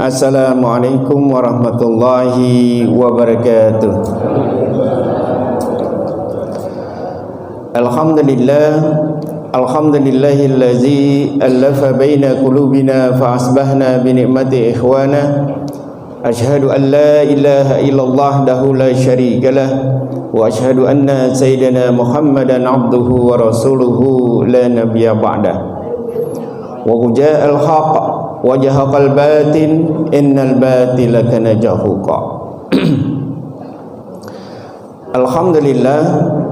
Assalamualaikum warahmatullahi wabarakatuh. Alhamdulillahillazi allafa baina qulubina fa asbahna bi ni'mati ikhwana. Ashhadu an la ilaha illallah wahdahu la syarikalah wa ashhadu anna sayyidina Muhammadan abduhu wa rasuluhu la nabiyya ba'dah. Wa ja'al haqq wa jahaqal batin innal batila kana jahuqa. Alhamdulillah,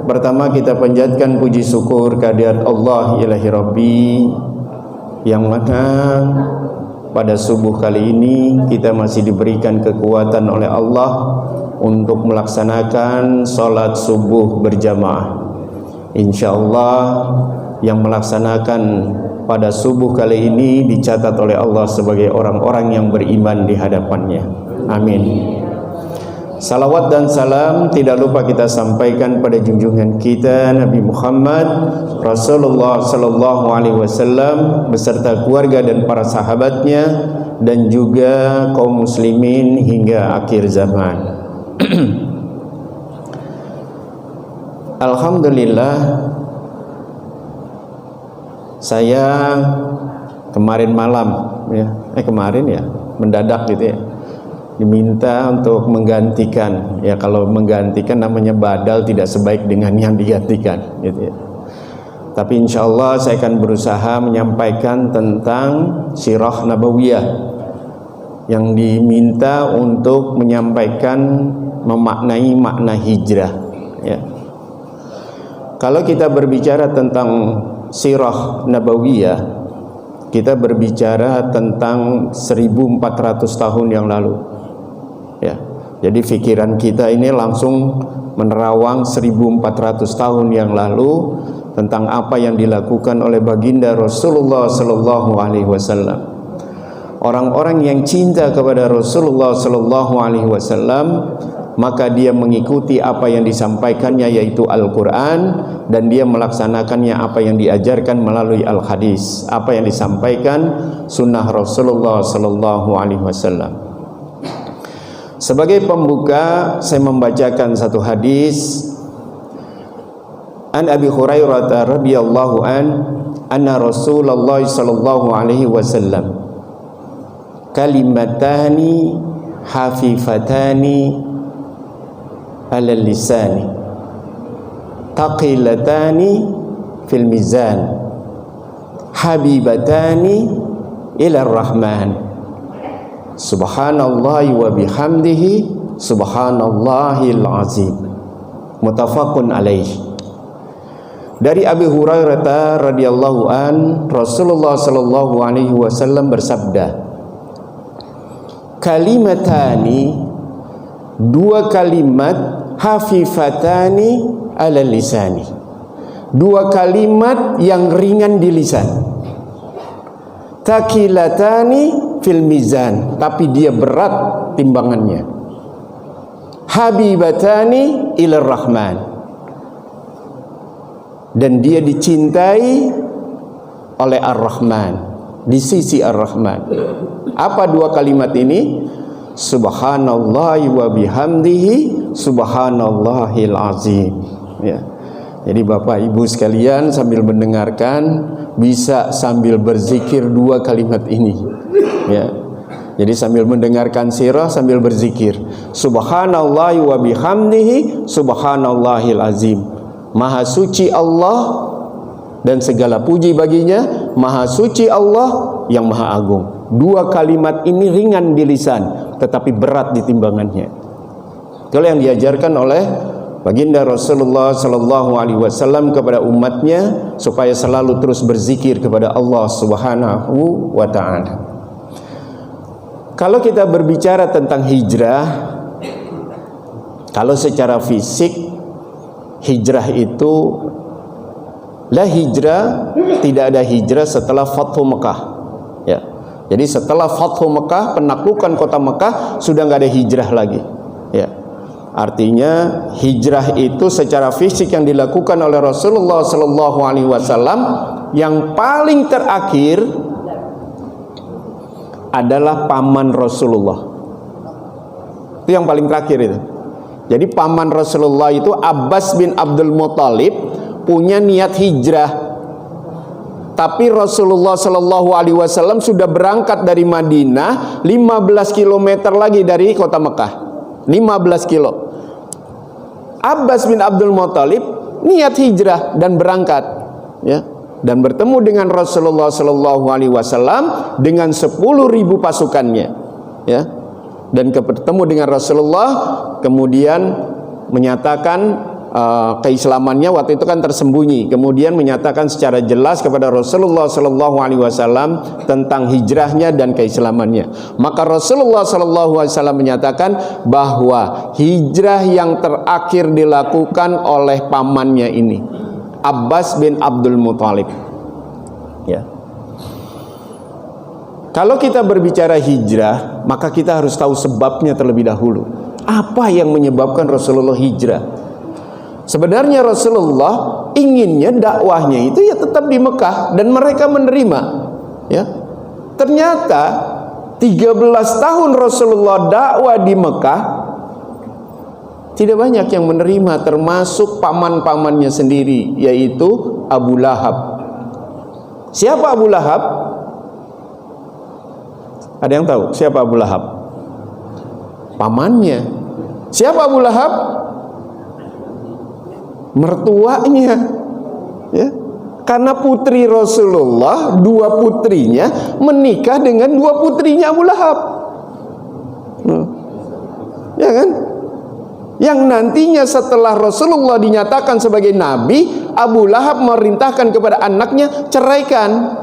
pertama kita panjatkan puji syukur kehadirat Allah ilahi Rabbi, yang mana pada subuh kali ini kita masih diberikan kekuatan oleh Allah untuk melaksanakan sholat subuh berjamaah. InsyaAllah yang melaksanakan pada subuh kali ini dicatat oleh Allah sebagai orang-orang yang beriman di hadapannya. Amin. Salawat dan salam tidak lupa kita sampaikan pada junjungan kita Nabi Muhammad Rasulullah sallallahu alaihi wasallam beserta keluarga dan para sahabatnya dan juga kaum muslimin hingga akhir zaman. Alhamdulillah, saya kemarin malam mendadak gitu ya, diminta untuk menggantikan. Ya, kalau menggantikan namanya badal, tidak sebaik dengan yang digantikan gitu ya. Tapi insya Allah saya akan berusaha menyampaikan tentang sirah nabawiyah yang diminta untuk menyampaikan memaknai makna hijrah ya. Kalau kita berbicara tentang sirah nabawiyah, kita berbicara tentang 1400 tahun yang lalu ya. Jadi pikiran kita ini langsung menerawang 1400 tahun yang lalu tentang apa yang dilakukan oleh baginda Rasulullah sallallahu alaihi wasallam. Orang-orang yang cinta kepada Rasulullah sallallahu alaihi wasallam, maka dia mengikuti apa yang disampaikannya yaitu Al-Quran, dan dia melaksanakannya apa yang diajarkan melalui Al-Hadis, apa yang disampaikan sunnah Rasulullah sallallahu alaihi wasallam. Sebagai pembuka saya membacakan satu hadis an Abi Hurairah radhiyallahu anna Rasulullah sallallahu alaihi wasallam kalimatani hafifatani ala lisani taqilatani fil mizan habibatani ila rahman subhanallahi wa bihamdihi subhanallahil azim. Muttafaqun alaih. Dari Abi Hurairah radhiyallahu an, Rasulullah sallallahu alaihi wasallam bersabda, kalimatani, dua kalimat, hafifatani ala lisani, dua kalimat yang ringan di lisan, takilatani fil mizan, tapi dia berat timbangannya, habibatani ilar rahman, dan dia dicintai oleh Ar-Rahman, di sisi Ar-Rahman. Apa dua kalimat ini? Subhanallahi wa bihamdihi subhanallahil azim ya. Jadi Bapak Ibu sekalian sambil mendengarkan bisa sambil berzikir dua kalimat ini ya. Jadi sambil mendengarkan sirah sambil berzikir subhanallahi wa bihamdihi subhanallahil azim. Maha suci Allah dan segala puji baginya, maha suci Allah yang maha agung. Dua kalimat ini ringan di lisan tetapi berat di timbangannya. Kalau yang diajarkan oleh baginda Rasulullah sallallahu alaihi wasallam kepada umatnya supaya selalu terus berzikir kepada Allah Subhanahu wa taala. Kalau kita berbicara tentang hijrah, kalau secara fisik hijrah itu la hijrah, tidak ada hijrah setelah Fathu Mekah ya. Jadi setelah Fathu Mekah, penaklukan kota Mekah, sudah nggak ada hijrah lagi ya. Artinya hijrah itu secara fisik yang dilakukan oleh Rasulullah sallallahu alaihi wasallam yang paling terakhir adalah paman Rasulullah. Itu yang paling terakhir itu. Jadi paman Rasulullah itu Abbas bin Abdul Muthalib punya niat hijrah. Tapi Rasulullah Shallallahu Alaihi Wasallam sudah berangkat dari Madinah 15 km lagi dari kota Mekah. 15 kilo. Abbas bin Abdul Muthalib niat hijrah dan berangkat, ya, dan bertemu dengan Rasulullah Shallallahu Alaihi Wasallam dengan 10.000 pasukannya, ya, dan bertemu dengan Rasulullah, kemudian menyatakan keislamannya. Waktu itu kan tersembunyi, kemudian menyatakan secara jelas kepada Rasulullah Shallallahu Alaihi Wasallam tentang hijrahnya dan keislamannya. Maka Rasulullah Shallallahu Alaihi Wasallam menyatakan bahwa hijrah yang terakhir dilakukan oleh pamannya ini, Abbas bin Abdul Muthalib. Ya. Kalau kita berbicara hijrah, maka kita harus tahu sebabnya terlebih dahulu. Apa yang menyebabkan Rasulullah hijrah? Sebenarnya Rasulullah inginnya dakwahnya itu ya tetap di Mekah dan mereka menerima, ya. Ternyata 13 tahun Rasulullah dakwah di Mekah tidak banyak yang menerima, termasuk paman-pamannya sendiri, yaitu Abu Lahab. Siapa Abu Lahab? Ada yang tahu siapa Abu Lahab? Pamannya. Siapa Abu Lahab? Mertuanya, ya. Karena putri Rasulullah, 2 putrinya menikah dengan 2 putrinya Abu Lahab, ya kan? Yang nantinya setelah Rasulullah dinyatakan sebagai nabi, Abu Lahab memerintahkan kepada anaknya ceraikan.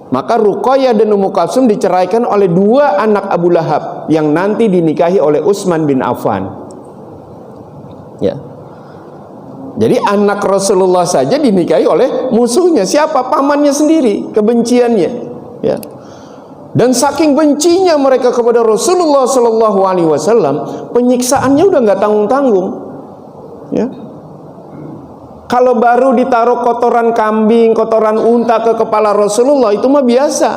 Maka Ruqayyah dan Ummu Kalsum diceraikan oleh 2 anak Abu Lahab yang nanti dinikahi oleh Utsman bin Affan, ya. Jadi anak Rasulullah saja dinikahi oleh musuhnya. Siapa? Pamannya sendiri, kebenciannya, ya. Dan saking bencinya mereka kepada Rasulullah Shallallahu Alaihi Wasallam, penyiksaannya udah nggak tanggung-tanggung, ya. Kalau baru ditaruh kotoran kambing, kotoran unta ke kepala Rasulullah, itu mah biasa,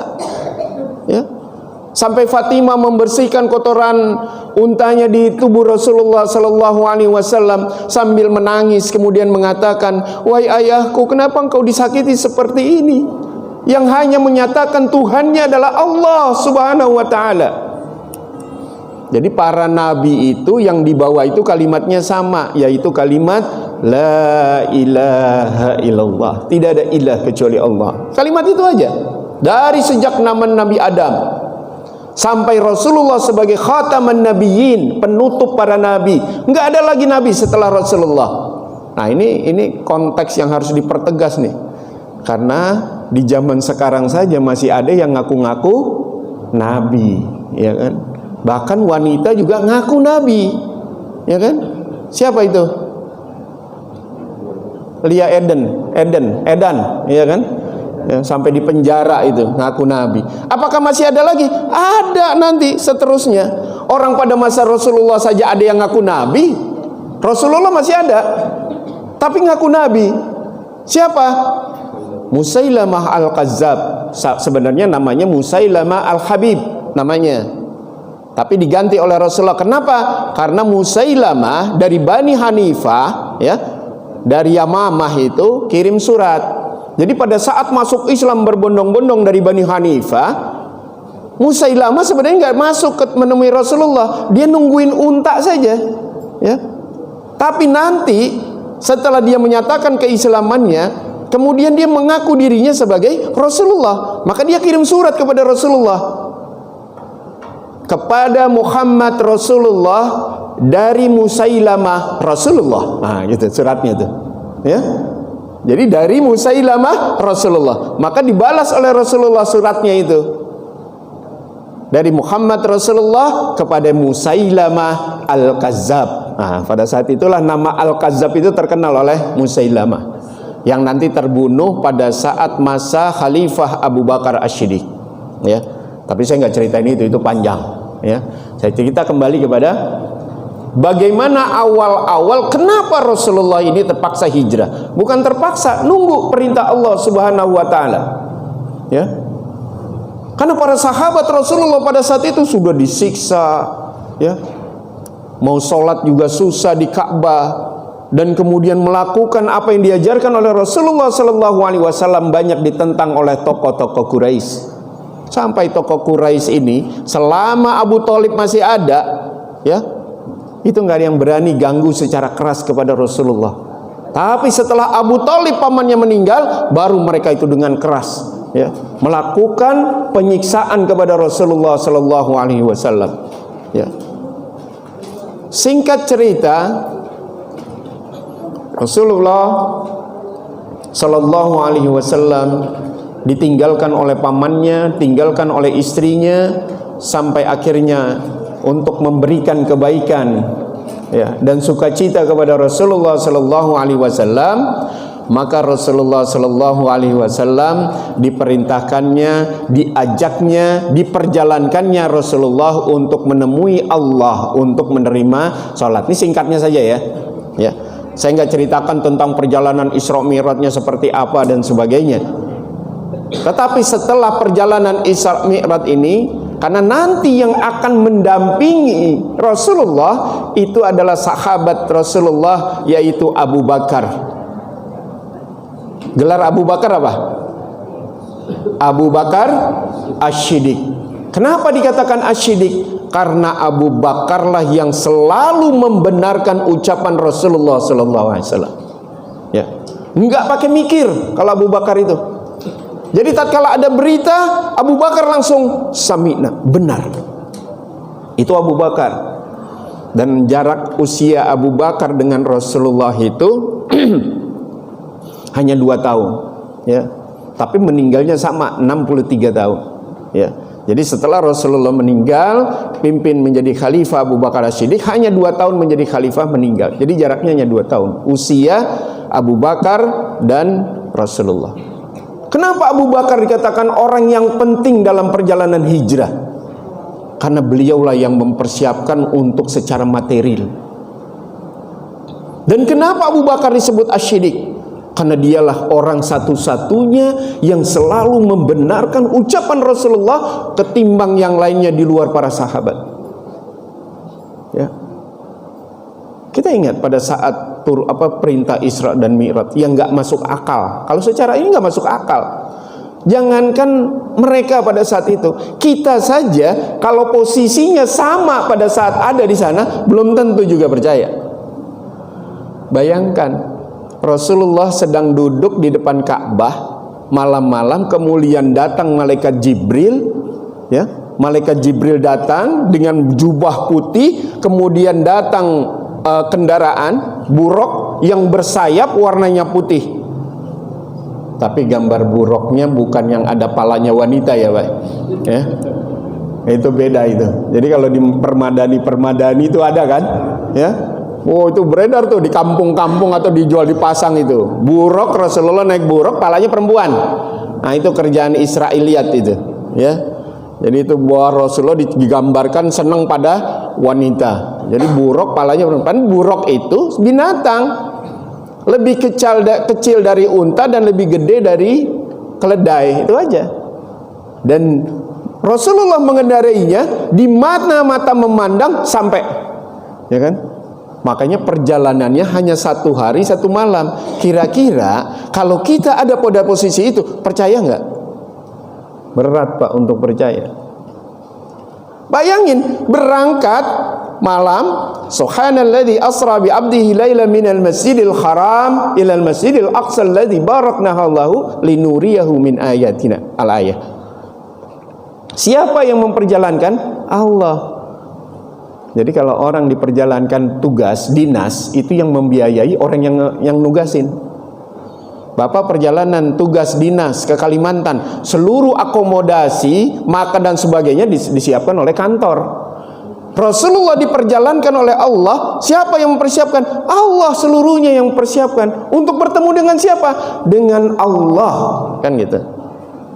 ya. Sampai Fatimah membersihkan kotoran untanya di tubuh Rasulullah Sallallahu Alaihi Wasallam sambil menangis, kemudian mengatakan, "Wahai ayahku, kenapa engkau disakiti seperti ini? Yang hanya menyatakan Tuhannya adalah Allah Subhanahu Wa Taala." Jadi para nabi itu yang dibawa itu kalimatnya sama, yaitu kalimat La ilaha illallah. Tidak ada ilah kecuali Allah. Kalimat itu aja. Dari sejak zaman Nabi Adam sampai Rasulullah sebagai khataman nabiyyin, penutup para nabi. Enggak ada lagi nabi setelah Rasulullah. Nah, ini konteks yang harus dipertegas nih. Karena di zaman sekarang saja masih ada yang ngaku-ngaku nabi, ya kan? Bahkan wanita juga ngaku nabi, ya kan? Siapa itu? Lia Edan, ya kan? Ya, sampai di penjara itu ngaku nabi. Apakah masih ada lagi? Ada nanti seterusnya. Orang pada masa Rasulullah saja ada yang ngaku nabi. Rasulullah masih ada, tapi ngaku nabi. Siapa? Musailamah Al-Kazzab. Sebenarnya namanya Musailamah Al-Habib namanya, tapi diganti oleh Rasulullah. Kenapa? Karena Musailamah dari Bani Hanifah, ya, dari Yamamah itu kirim surat. Jadi pada saat masuk Islam berbondong-bondong dari Bani Hanifah, Musailamah sebenarnya nggak masuk ke menemui Rasulullah, dia nungguin unta saja, ya. Tapi nanti setelah dia menyatakan keislamannya, kemudian dia mengaku dirinya sebagai Rasulullah, maka dia kirim surat kepada Rasulullah, kepada Muhammad Rasulullah dari Musailamah Rasulullah. Nah, gitu suratnya tuh, ya. Jadi dari Musailamah Rasulullah, maka dibalas oleh Rasulullah suratnya itu dari Muhammad Rasulullah kepada Musailamah Al-Kazzab. Nah, pada saat itulah nama Al-Kazzab itu terkenal oleh Musailamah, yang nanti terbunuh pada saat masa Khalifah Abu Bakar Asy-Siddiq, ya. Tapi saya nggak ceritain itu panjang, ya. Kita kembali kepada bagaimana awal-awal kenapa Rasulullah ini terpaksa hijrah. Bukan terpaksa, nunggu perintah Allah Subhanahu wa taala, ya. Karena para sahabat Rasulullah pada saat itu sudah disiksa, ya. Mau sholat juga susah di Ka'bah, dan kemudian melakukan apa yang diajarkan oleh Rasulullah Sallallahu Alaihi Wasallam banyak ditentang oleh tokoh-tokoh Quraisy. Sampai tokoh Quraisy ini selama Abu Thalib masih ada, ya, itu nggak ada yang berani ganggu secara keras kepada Rasulullah. Tapi setelah Abu Thalib pamannya meninggal, baru mereka itu dengan keras, ya, melakukan penyiksaan kepada Rasulullah Sallallahu Alaihi Wasallam. Ya. Singkat cerita, Rasulullah Sallallahu Alaihi Wasallam ditinggalkan oleh pamannya, tinggalkan oleh istrinya, sampai akhirnya untuk memberikan kebaikan, ya, dan sukacita kepada Rasulullah Sallallahu Alaihi Wasallam, maka Rasulullah Sallallahu Alaihi Wasallam diperintahkannya, diajaknya, diperjalankannya Rasulullah untuk menemui Allah, untuk menerima sholat. Ini singkatnya saja, ya. Ya, saya nggak ceritakan tentang perjalanan Isra Mi'rajnya seperti apa dan sebagainya. Tetapi setelah perjalanan Isra Mi'raj ini, karena nanti yang akan mendampingi Rasulullah itu adalah sahabat Rasulullah, yaitu Abu Bakar. Gelar Abu Bakar apa? Abu Bakar Asy-Syiddiq. Kenapa dikatakan Asy-Syiddiq? Karena Abu Bakarlah yang selalu membenarkan ucapan Rasulullah Sallallahu Alaihi Wasallam. Ya, nggak pakai mikir kalau Abu Bakar itu. Jadi tatkala ada berita, Abu Bakar langsung sami'na, benar. Itu Abu Bakar. Dan jarak usia Abu Bakar dengan Rasulullah itu hanya 2 tahun, ya. Tapi meninggalnya sama, 63 tahun, ya. Jadi setelah Rasulullah meninggal, pimpin menjadi khalifah Abu Bakar As-Siddiq, hanya 2 tahun menjadi khalifah, meninggal. Jadi jaraknya hanya 2 tahun usia Abu Bakar dan Rasulullah. Kenapa Abu Bakar dikatakan orang yang penting dalam perjalanan hijrah? Karena beliaulah yang mempersiapkan untuk secara material. Dan kenapa Abu Bakar disebut Asy-Syiddiq? Karena dialah orang satu-satunya yang selalu membenarkan ucapan Rasulullah ketimbang yang lainnya di luar para sahabat. Ya. Kita ingat pada saat perintah Isra dan Mi'raj yang nggak masuk akal. Kalau secara ini nggak masuk akal. Jangankan mereka pada saat itu, kita saja kalau posisinya sama pada saat ada di sana belum tentu juga percaya. Bayangkan, Rasulullah sedang duduk di depan Ka'bah malam-malam, kemudian datang malaikat Jibril, ya. Malaikat Jibril datang dengan jubah putih, kemudian datang kendaraan buruk yang bersayap warnanya putih. Tapi gambar buruknya bukan yang ada palanya wanita, ya, Pak. Ya. Itu beda itu. Jadi kalau di permadani itu ada kan? Ya. Oh, itu beredar tuh di kampung-kampung atau dijual di pasang itu. Buruk, Rasulullah naik buruk, palanya perempuan. Nah, itu kerjaan Israiliyat itu, ya. Jadi itu bahwa Rasulullah digambarkan senang pada wanita. Jadi buruk, palanya perempuan. Buruk itu binatang, lebih kecil dari unta dan lebih gede dari keledai, itu aja. Dan Rasulullah mengendarainya di mana mata memandang sampai, ya kan? Makanya perjalanannya hanya 1 hari 1 malam. Kira-kira kalau kita ada pada posisi itu, percaya nggak? Berat, Pak, untuk percaya. Bayangin, berangkat malam, subhanalladzi asra bi 'abdihi lailan minal masjidil haram ilal masjidil aqsa alladzi barakna Allahu linuriyahu min ayatina. Al-ayah. Siapa yang memperjalankan? Allah. Jadi kalau orang diperjalankan tugas dinas, itu yang membiayai orang yang nugasin. Bapak perjalanan tugas dinas ke Kalimantan, seluruh akomodasi, makan dan sebagainya disiapkan oleh kantor. Rasulullah diperjalankan oleh Allah. Siapa yang mempersiapkan? Allah seluruhnya yang mempersiapkan. Untuk bertemu dengan siapa? Dengan Allah, kan gitu.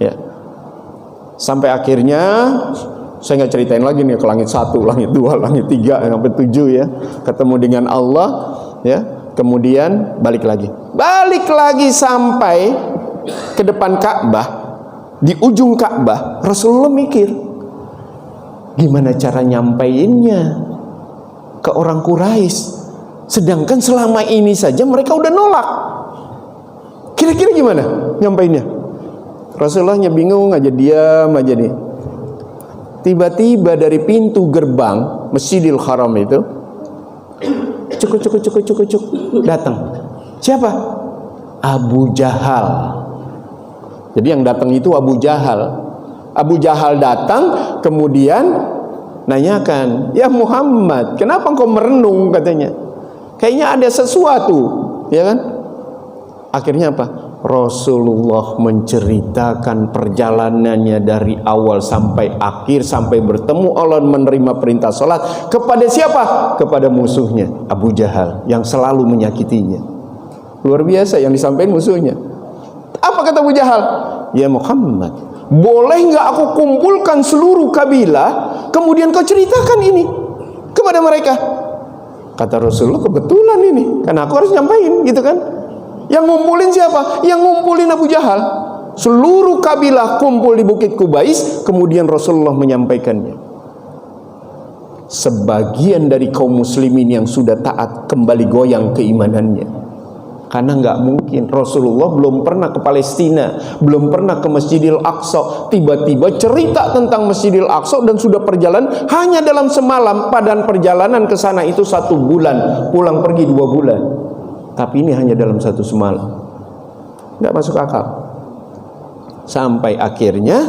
Ya. Sampai akhirnya, saya nggak ceritain lagi nih ke langit 1, langit 2, langit 3, sampai 7 ya. Ketemu dengan Allah, ya. Kemudian balik lagi sampai ke depan Ka'bah. di ujung Ka'bah, Rasulullah mikir, gimana cara nyampeinnya ke orang Quraisy? Sedangkan selama ini saja mereka udah nolak. Kira-kira gimana nyampeinnya? Rasulullahnya bingung aja, diam aja nih. Tiba-tiba dari pintu gerbang Masjidil Haram itu, cuk datang. Siapa? Abu Jahal. Jadi yang datang itu Abu Jahal. Abu Jahal datang, kemudian nanyakan, ya Muhammad, kenapa engkau merenung, katanya. Kayaknya ada sesuatu, ya kan? Akhirnya apa? Rasulullah menceritakan perjalanannya dari awal sampai akhir, sampai bertemu Allah, menerima perintah salat kepada siapa? Kepada musuhnya, Abu Jahal, yang selalu menyakitinya. Luar biasa yang disampaikan musuhnya. Apa kata Abu Jahal? Ya Muhammad, boleh nggak aku kumpulkan seluruh kabilah, kemudian kau ceritakan ini kepada mereka? Kata Rasulullah, kebetulan ini, karena aku harus nyampain, gitu kan? Yang ngumpulin siapa? Yang ngumpulin Abu Jahal. Seluruh kabilah kumpul di Bukit Qubais, kemudian Rasulullah menyampaikannya. Sebagian dari kaum muslimin yang sudah taat kembali goyang keimanannya. Karena nggak mungkin, Rasulullah belum pernah ke Palestina, belum pernah ke Masjidil Aqsa, tiba-tiba cerita tentang Masjidil Aqsa dan sudah perjalanan hanya dalam semalam. Padahal perjalanan ke sana itu 1 bulan, pulang pergi 2 bulan. Tapi ini hanya dalam 1 semalam. Nggak masuk akal. Sampai akhirnya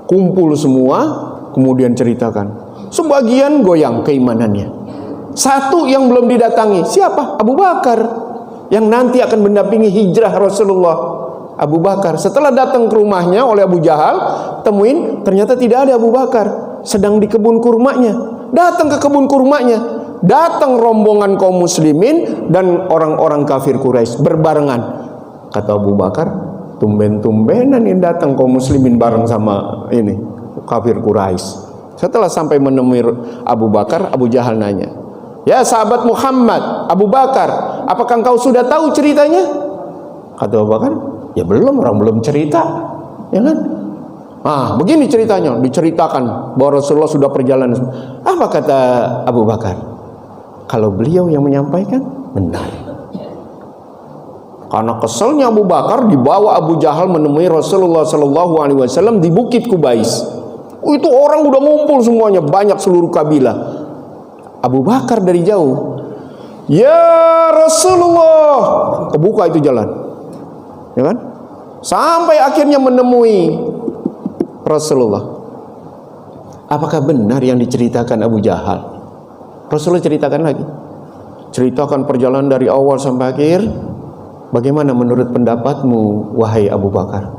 kumpul semua, kemudian ceritakan. Sebagian goyang keimanannya. Satu yang belum didatangi, siapa? Abu Bakar, yang nanti akan mendampingi hijrah Rasulullah. Abu Bakar setelah datang ke rumahnya oleh Abu Jahal, temuin, ternyata tidak ada Abu Bakar, sedang di kebun kurmanya. Datang ke kebun kurmanya, datang rombongan kaum muslimin dan orang-orang kafir Quraisy berbarengan. Kata Abu Bakar, tumben-tumbenan ini datang kaum muslimin bareng sama ini kafir Quraisy. Setelah sampai menemui Abu Bakar, Abu Jahal nanya, ya sahabat Muhammad, Abu Bakar, apakah engkau sudah tahu ceritanya? Kata Abu Bakar, ya belum, orang belum cerita, ya kan? Begini ceritanya, diceritakan bahwa Rasulullah sudah perjalanan. Apa kata Abu Bakar? Kalau beliau yang menyampaikan, benar. Karena keselnya Abu Bakar, dibawa Abu Jahal menemui Rasulullah SAW di Bukit Qubais. Itu orang udah ngumpul semuanya, banyak seluruh kabilah. Abu Bakar dari jauh, ya Rasulullah, kebuka itu jalan, ya kan? Sampai akhirnya menemui Rasulullah. Apakah benar yang diceritakan Abu Jahal? Rasulullah ceritakan lagi, ceritakan perjalanan dari awal sampai akhir. Bagaimana menurut pendapatmu, wahai Abu Bakar?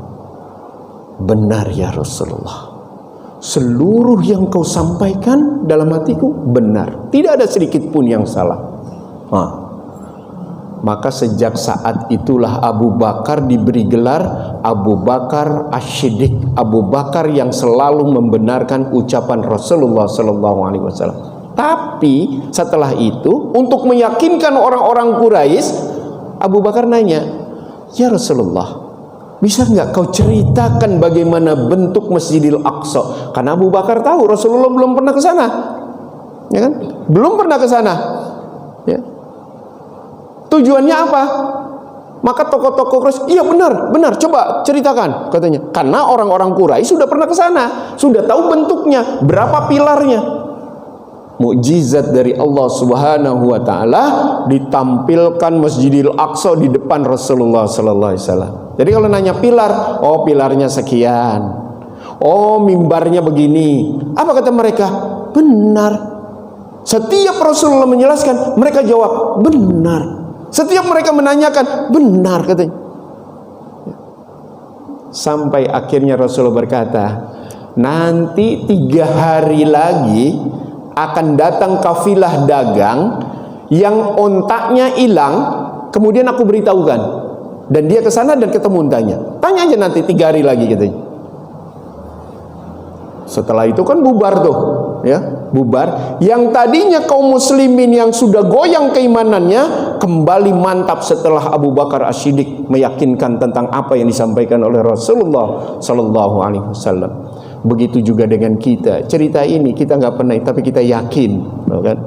Benar ya Rasulullah, seluruh yang kau sampaikan dalam hatiku benar, tidak ada sedikit pun yang salah. Maka sejak saat itulah Abu Bakar diberi gelar Abu Bakar Asy-Siddiq, Abu Bakar yang selalu membenarkan ucapan Rasulullah SAW. Tapi setelah itu, untuk meyakinkan orang-orang Quraisy, Abu Bakar nanya, ya Rasulullah, bisa nggak kau ceritakan bagaimana bentuk Masjidil Aqsa? Karena Abu Bakar tahu Rasulullah belum pernah ke sana, ya kan? Belum pernah ke sana. Ya. Tujuannya apa? Maka tokoh-tokoh Quraisy, iya benar, coba ceritakan, katanya. Karena orang-orang Quraisy sudah pernah ke sana, sudah tahu bentuknya, berapa pilarnya. Mukjizat dari Allah Subhanahu wa taala, ditampilkan Masjidil Aqsa di depan Rasulullah sallallahu alaihi wasallam. Jadi kalau nanya pilar, oh pilarnya sekian. Oh mimbarnya begini. Apa kata mereka? Benar. Setiap Rasulullah menjelaskan, mereka jawab benar. Setiap mereka menanyakan, benar katanya. Sampai akhirnya Rasulullah berkata, nanti 3 hari lagi akan datang kafilah dagang yang ontaknya hilang, kemudian aku beritahukan, dan dia ke sana dan ketemu untanya. Tanya aja nanti 3 hari lagi katanya. Setelah itu kan bubar tuh. ya, bubar. Yang tadinya kaum muslimin yang sudah goyang keimanannya kembali mantap setelah Abu Bakar As-Siddiq meyakinkan tentang apa yang disampaikan oleh Rasulullah sallallahu alaihi wasallam. Begitu juga dengan kita. Cerita ini kita nggak pernah, tapi kita yakin, kan?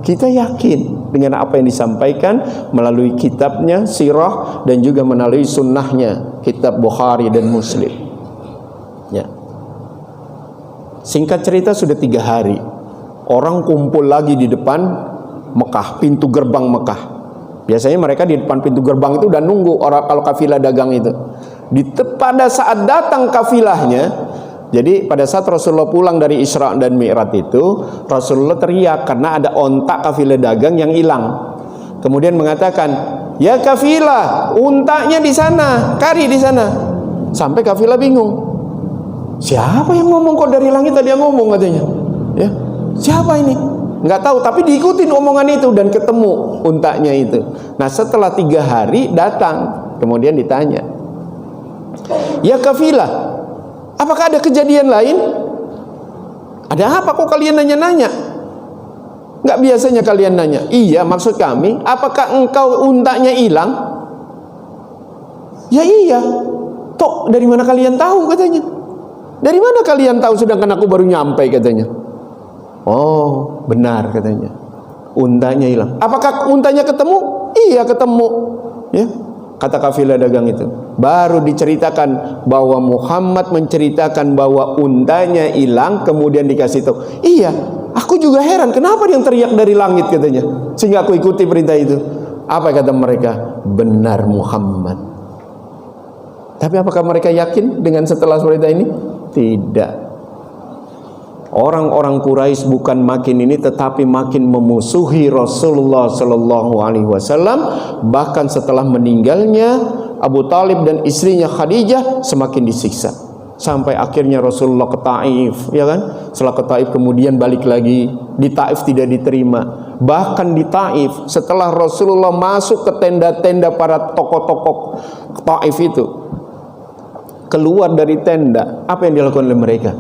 Kita yakin dengan apa yang disampaikan melalui kitabnya sirah dan juga melalui sunnahnya kitab Bukhari dan Muslim. Ya. Singkat cerita sudah 3 hari orang kumpul lagi di depan Mekah, pintu gerbang Mekah. Biasanya mereka di depan pintu gerbang itu udah nunggu orang kalau kafilah dagang itu. Pada saat datang kafilahnya, jadi pada saat Rasulullah pulang dari Isra dan Mi'raj itu, Rasulullah teriak karena ada ontak kafilah dagang yang hilang. Kemudian mengatakan, "Ya kafilah, untanya di sana, kari di sana." Sampai kafilah bingung. Siapa yang ngomong, kok dari langit tadi yang ngomong katanya? Ya, siapa ini? Nggak tahu, tapi diikutin omongan itu dan ketemu untanya itu. Nah, setelah 3 hari datang, kemudian ditanya, "Ya kafilah, apakah ada kejadian lain? Ada apa kok kalian nanya-nanya? Nggak biasanya kalian nanya." "Iya, maksud kami, apakah engkau untanya hilang?" "Ya iya." "Tok, dari mana kalian tahu?" katanya. "Dari mana kalian tahu sedangkan aku baru nyampe?" katanya. "Oh, benar," katanya. "Untanya hilang." "Apakah untanya ketemu?" "Iya, ketemu." Ya, kata kafilah dagang itu. Baru diceritakan bahwa Muhammad menceritakan bahwa untanya hilang, kemudian dikasih tahu. "Iya, aku juga heran kenapa dia teriak dari langit," katanya. Sehingga aku ikuti perintah itu. Apa kata mereka? "Benar Muhammad." Tapi apakah mereka yakin dengan setelah cerita ini? Tidak. Orang-orang Quraisy bukan makin ini, tetapi makin memusuhi Rasulullah sallallahu alaihi wasallam. Bahkan setelah meninggalnya Abu Talib dan istrinya Khadijah semakin disiksa. Sampai akhirnya Rasulullah ke Taif, ya kan? Setelah ke Taif kemudian balik lagi. Di Taif tidak diterima. Bahkan di Taif setelah Rasulullah masuk ke tenda-tenda para tokoh-tokoh Taif itu, keluar dari tenda, apa yang dilakukan oleh mereka?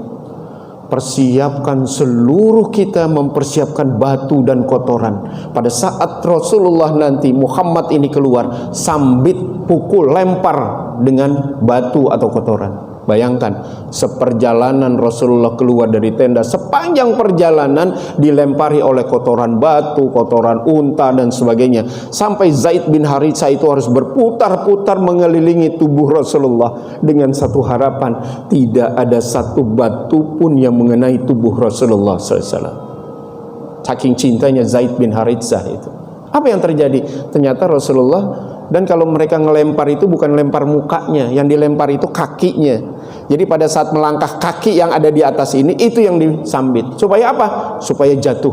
Persiapkan seluruh kita, mempersiapkan batu dan kotoran. Pada saat Rasulullah nanti Muhammad ini keluar, sambit, pukul, lempar dengan batu atau kotoran. Bayangkan, seperjalanan Rasulullah keluar dari tenda, sepanjang perjalanan dilempari oleh kotoran batu, kotoran unta dan sebagainya. Sampai Zaid bin Haritsah itu harus berputar-putar mengelilingi tubuh Rasulullah dengan satu harapan, tidak ada satu batu pun yang mengenai tubuh Rasulullah SAW. Saking cintanya Zaid bin Haritsah itu. Apa yang terjadi? Ternyata Rasulullah, dan kalau mereka ngelempar itu bukan lempar mukanya, yang dilempar itu kakinya. Jadi pada saat melangkah, kaki yang ada di atas ini itu yang disambit. Supaya apa? Supaya jatuh,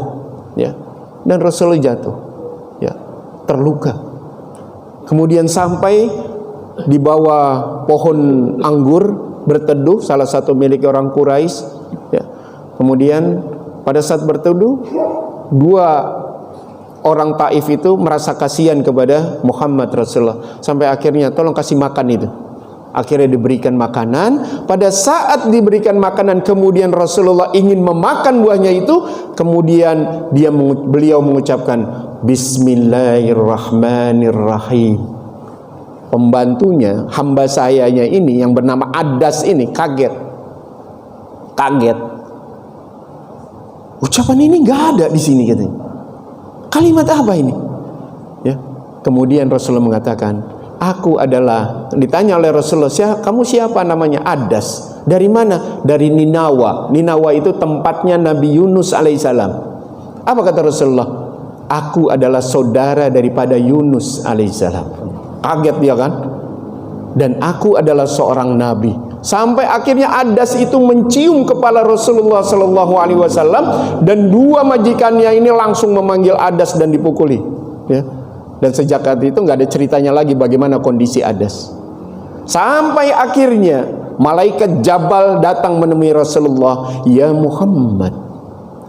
ya. Dan Rasulullah jatuh, ya, terluka. Kemudian sampai di bawah pohon anggur berteduh, salah satu milik orang Quraisy, ya. Kemudian pada saat berteduh, 2 orang Taif itu merasa kasihan kepada Muhammad Rasulullah. Sampai akhirnya, "Tolong kasih makan itu." Akhirnya diberikan makanan. Pada saat diberikan makanan, kemudian Rasulullah ingin memakan buahnya itu. Kemudian beliau mengucapkan Bismillahirrahmanirrahim. Pembantunya, hamba sayanya ini yang bernama Adas ini kaget. Ucapan ini nggak ada di sini katanya. Kalimat apa ini? Ya. Kemudian Rasulullah mengatakan, "Aku adalah," ditanya oleh Rasulullah, "Kamu siapa?" Namanya Adas. "Dari mana?" "Dari Ninawa." Ninawa itu tempatnya Nabi Yunus alaihissalam. Apa kata Rasulullah? "Aku adalah saudara daripada Yunus alaihissalam." Kaget dia kan? "Dan aku adalah seorang nabi." Sampai akhirnya Adas itu mencium kepala Rasulullah sallallahu alaihi wasallam, dan 2 majikannya ini langsung memanggil Adas dan dipukuli, ya. Dan sejak saat itu nggak ada ceritanya lagi bagaimana kondisi Adas. Sampai akhirnya malaikat Jabal datang menemui Rasulullah. "Ya Muhammad,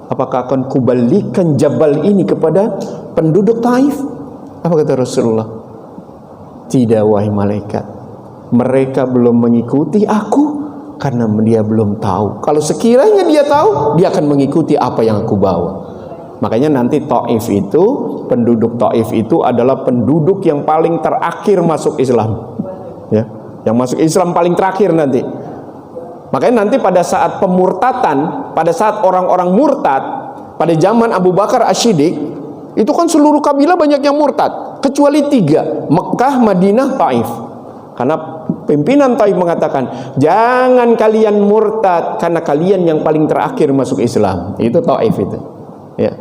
apakah akan kubalikan Jabal ini kepada penduduk Taif?" Apa kata Rasulullah? "Tidak wahai malaikat, mereka belum mengikuti aku, Karena dia belum tahu. Kalau sekiranya dia tahu, dia akan mengikuti apa yang aku bawa. Makanya nanti Taif itu, penduduk Taif itu adalah penduduk yang paling terakhir masuk Islam. Ya, yang masuk Islam paling terakhir nanti. Makanya nanti pada saat pemurtatan, pada saat orang-orang murtad, pada zaman Abu Bakar As-Siddiq, itu kan seluruh kabilah banyak yang murtad, kecuali 3, Mekah, Madinah, Taif. Karena pimpinan Taif mengatakan, jangan kalian murtad, karena kalian yang paling terakhir masuk Islam. Itu Taif itu. Ya.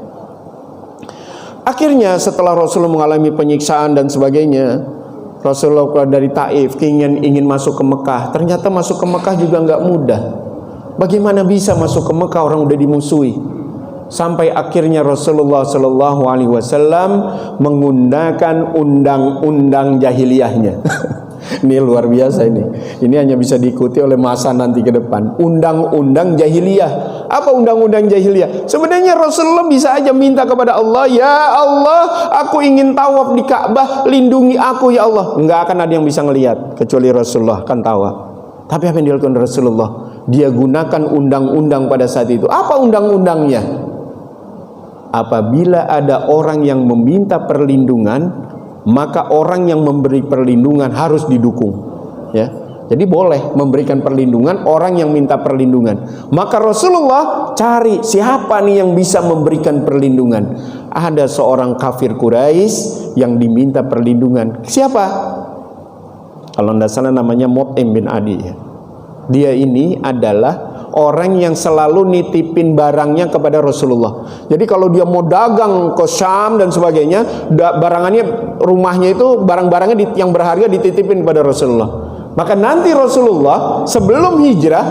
Akhirnya setelah Rasulullah mengalami penyiksaan dan sebagainya, Rasulullah keluar dari Taif, ingin masuk ke Mekah. Ternyata masuk ke Mekah juga nggak mudah. Bagaimana bisa masuk ke Mekah, orang udah dimusuhi? Sampai akhirnya Rasulullah Shallallahu Alaihi Wasallam menggunakan undang-undang jahiliyahnya. Ini luar biasa ini. Ini hanya bisa diikuti oleh masa nanti ke depan. Undang-undang jahiliyah. Apa undang-undang jahiliyah? Sebenarnya Rasulullah bisa aja minta kepada Allah, ya Allah, aku ingin tawaf di Ka'bah, lindungi aku ya Allah. Enggak akan ada yang bisa ngelihat kecuali Rasulullah kan tawaf. Tapi apa yang dilakukan Rasulullah? Dia gunakan undang-undang pada saat itu. Apa undang-undangnya? Apabila ada orang yang meminta perlindungan, maka orang yang memberi perlindungan harus didukung. Ya, jadi boleh memberikan perlindungan orang yang minta perlindungan. Maka Rasulullah cari siapa nih yang bisa memberikan perlindungan. Ada seorang kafir Quraisy yang diminta perlindungan. Siapa? Kalau tidak salah namanya Mut'im bin Adi. Dia ini adalah orang yang selalu nitipin barangnya kepada Rasulullah. Jadi kalau dia mau dagang ke Syam dan sebagainya, barangannya, rumahnya itu barang-barangnya yang berharga dititipin kepada Rasulullah. Maka nanti Rasulullah sebelum hijrah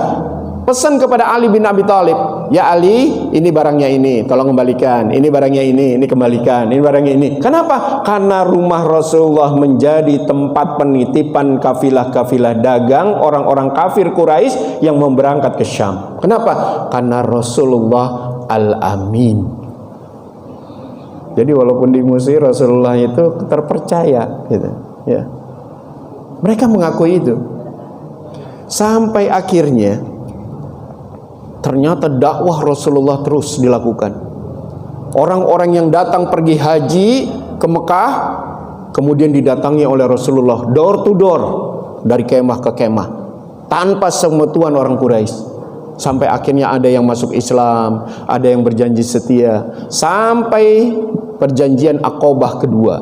pesan kepada Ali bin Abi Thalib, ya Ali, ini barangnya ini, tolong kembalikan. Ini barangnya ini kembalikan. Ini barangnya ini. Kenapa? Karena rumah Rasulullah menjadi tempat penitipan kafilah-kafilah dagang orang-orang kafir Quraisy yang mau berangkat ke Syam. Kenapa? Karena Rasulullah Al-Amin. Jadi walaupun di Mesir Rasulullah itu terpercaya, gitu. Ya. Mereka mengakui itu. Sampai akhirnya ternyata dakwah Rasulullah terus dilakukan. Orang-orang yang datang pergi haji ke Mekah, kemudian didatangi oleh Rasulullah door to door, dari kemah ke kemah, tanpa semetuan orang Quraisy. Sampai akhirnya ada yang masuk Islam, ada yang berjanji setia, sampai perjanjian Aqabah kedua.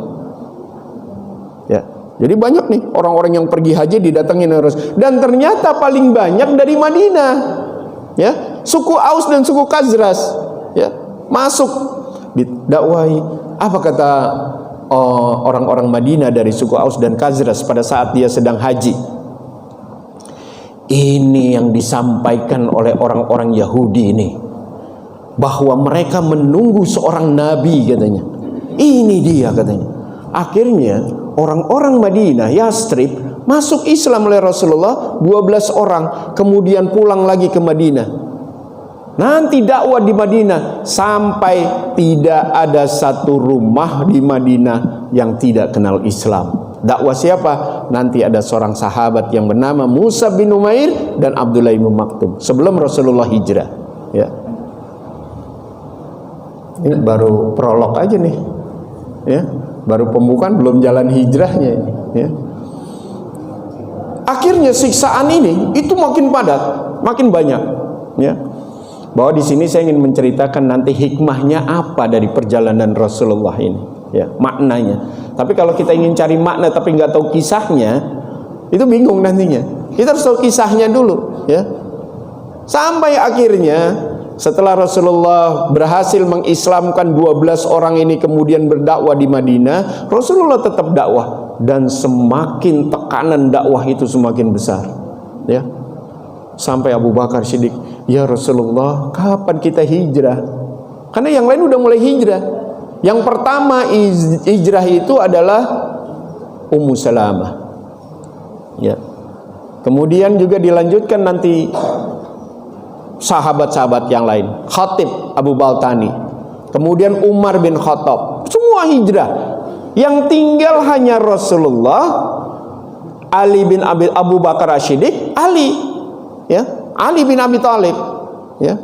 Ya, jadi banyak nih orang-orang yang pergi haji didatangi oleh Rasul. Dan ternyata paling banyak dari Madinah. Ya, suku Aus dan suku Khazraj, ya, masuk didakwahi. Apa kata orang-orang Madinah dari suku Aus dan Khazraj pada saat dia sedang haji? Ini yang disampaikan oleh orang-orang Yahudi ini, bahwa mereka menunggu seorang nabi katanya. Ini dia katanya. Akhirnya orang-orang Madinah, Yastrib, masuk Islam oleh Rasulullah 12 orang, kemudian pulang lagi ke Madinah. Nanti dakwah di Madinah sampai tidak ada satu rumah di Madinah yang tidak kenal Islam. Dakwah siapa? Nanti ada seorang sahabat yang bernama Musa bin Umair dan Abdullah bin Maktum sebelum Rasulullah hijrah. Ya. Ini baru prolog aja nih. Ya, baru pembukaan, belum jalan hijrahnya ini, ya. Akhirnya siksaan ini itu makin padat, makin banyak, ya. Bahwa di sini saya ingin menceritakan nanti hikmahnya apa dari perjalanan Rasulullah ini, ya, maknanya. Tapi kalau kita ingin cari makna tapi nggak tahu kisahnya, itu bingung nantinya. Kita harus tahu kisahnya dulu, ya. Sampai akhirnya setelah Rasulullah berhasil mengislamkan 12 orang ini, kemudian berdakwah di Madinah, Rasulullah tetap dakwah. Dan semakin tekanan dakwah itu semakin besar, ya. Sampai Abu Bakar Siddiq, ya Rasulullah, kapan kita hijrah? Karena yang lain udah mulai hijrah. Yang pertama hijrah itu adalah Ummu Salamah, ya. Kemudian juga dilanjutkan nanti sahabat-sahabat yang lain, Khatib Abu Baltani, kemudian Umar bin Khattab, semua hijrah. Yang tinggal hanya Rasulullah, Ali bin Abu Bakar As-Siddiq, Ali. ya, Ali bin Abi Thalib, ya.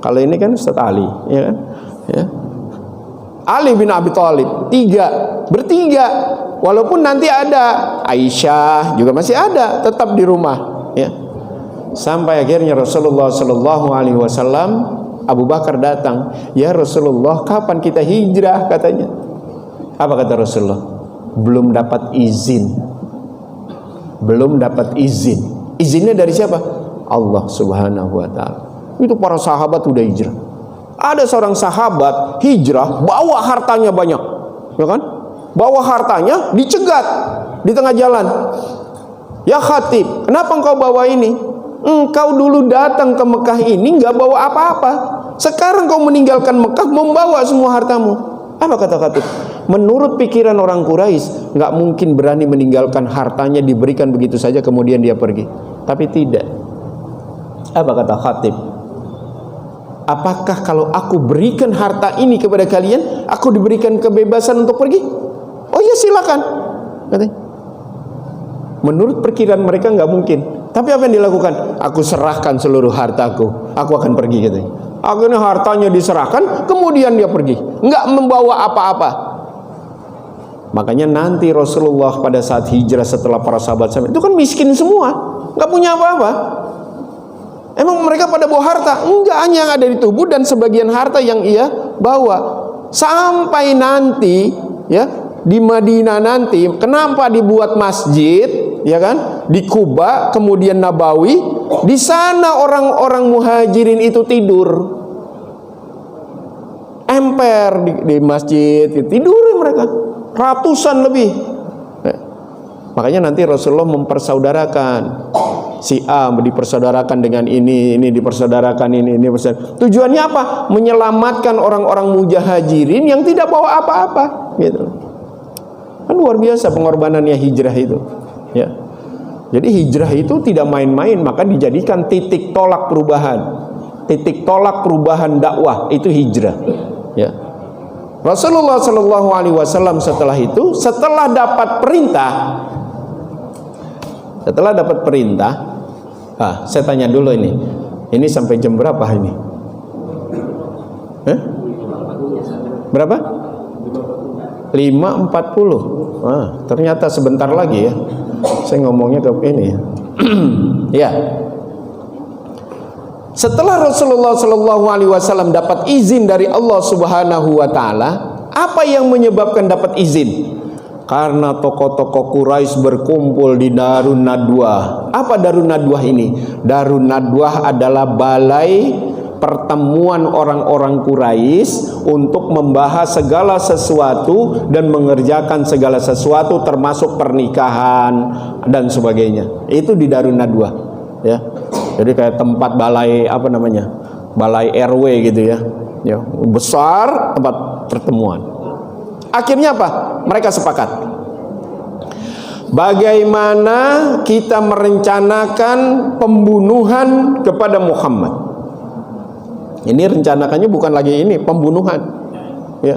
Kalau ini kan Ustaz Ali, ya kan? Ya. Ali bin Abi Thalib, bertiga. Walaupun nanti ada Aisyah juga masih ada, tetap di rumah, ya. Sampai akhirnya Rasulullah Shallallahu Alaihi Wasallam, Abu Bakar datang, ya Rasulullah, kapan kita hijrah, katanya. Apa kata Rasulullah? Belum dapat izin. Belum dapat izin. Izinnya dari siapa? Allah Subhanahu Wa Taala. Itu para sahabat udah hijrah. Ada seorang sahabat hijrah, bawa hartanya banyak, ya kan? Bawa hartanya, dicegat di tengah jalan. Ya Khatib, kenapa engkau bawa ini? Engkau dulu datang ke Mekah ini nggak bawa apa-apa. Sekarang kau meninggalkan Mekah membawa semua hartamu. Apa kata Khatib? Menurut pikiran orang Quraisy, nggak mungkin berani meninggalkan hartanya diberikan begitu saja kemudian dia pergi. Tapi tidak. Apa kata Khatib? Apakah kalau aku berikan harta ini kepada kalian, aku diberikan kebebasan untuk pergi? Oh ya silakan. Menurut perkiraan mereka nggak mungkin. Tapi apa yang dilakukan? Aku serahkan seluruh hartaku, aku akan pergi, katanya. Akhirnya hartanya diserahkan, kemudian dia pergi, nggak membawa apa-apa. Makanya nanti Rasulullah pada saat hijrah setelah para sahabat itu kan miskin semua, nggak punya apa-apa. Emang mereka pada bawa harta? Enggak, hanya yang ada di tubuh dan sebagian harta yang ia bawa. Sampai nanti, ya, di Madinah nanti, kenapa dibuat masjid, ya kan? Di Kuba, kemudian Nabawi, di sana orang-orang muhajirin itu tidur, emper di masjid, tidur mereka, ratusan lebih. Makanya nanti Rasulullah mempersaudarakan, si A dipersaudarakan dengan ini dipersaudarakan ini tujuannya apa? Menyelamatkan orang-orang muhajirin yang tidak bawa apa-apa, gitu. Kan luar biasa pengorbanannya hijrah itu, ya. Jadi hijrah itu tidak main-main, maka dijadikan titik tolak perubahan. Titik tolak perubahan dakwah itu hijrah, ya. Rasulullah Shallallahu Alaihi Wasallam setelah itu, setelah dapat perintah, saya tanya dulu ini sampai jam berapa ini? Berapa? 5.40. Ternyata sebentar lagi, ya. Saya ngomongnya ke ini, ya. Ya. Setelah Rasulullah Shallallahu Alaihi Wasallam dapat izin dari Allah Subhanahu Wa Taala, apa yang menyebabkan dapat izin? Karena tokoh-tokoh Quraisy berkumpul di Darun Nadwah. Apa Darun Nadwah ini? Darun Nadwah adalah balai pertemuan orang-orang Quraisy untuk membahas segala sesuatu dan mengerjakan segala sesuatu termasuk pernikahan dan sebagainya. Itu di Darun Nadwah, ya. Jadi kayak tempat balai balai RW gitu, ya. Ya, besar tempat pertemuan. Akhirnya apa? Mereka sepakat. Bagaimana kita merencanakan pembunuhan kepada Muhammad? Ini rencanakannya bukan lagi pembunuhan, ya.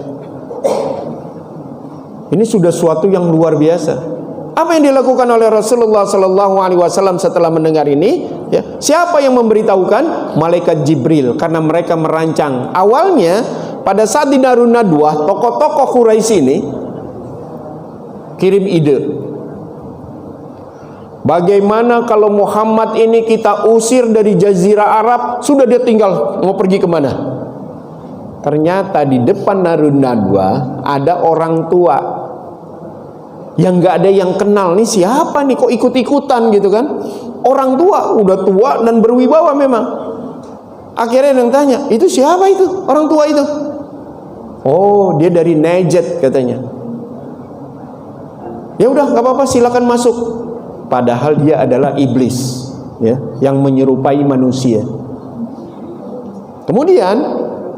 Ini sudah suatu yang luar biasa. Apa yang dilakukan oleh Rasulullah Sallallahu Alaihi Wasallam setelah mendengar ini? Ya, siapa yang memberitahukan? Malaikat Jibril, karena mereka merancang. Awalnya pada saat di Darun Nadwah, tokoh-tokoh Quraisy ini kirim ide. Bagaimana kalau Muhammad ini kita usir dari Jazirah Arab? Sudah dia tinggal, mau pergi kemana? Ternyata di depan Darun Nadwah ada orang tua yang nggak ada yang kenal. Nih siapa nih kok ikut-ikutan gitu kan? Orang tua, udah tua dan berwibawa memang. Akhirnya yang tanya, itu siapa itu? Orang tua itu? Oh, dia dari Najd katanya. Ya udah, nggak apa-apa, silakan masuk. Padahal dia adalah iblis, ya, yang menyerupai manusia. Kemudian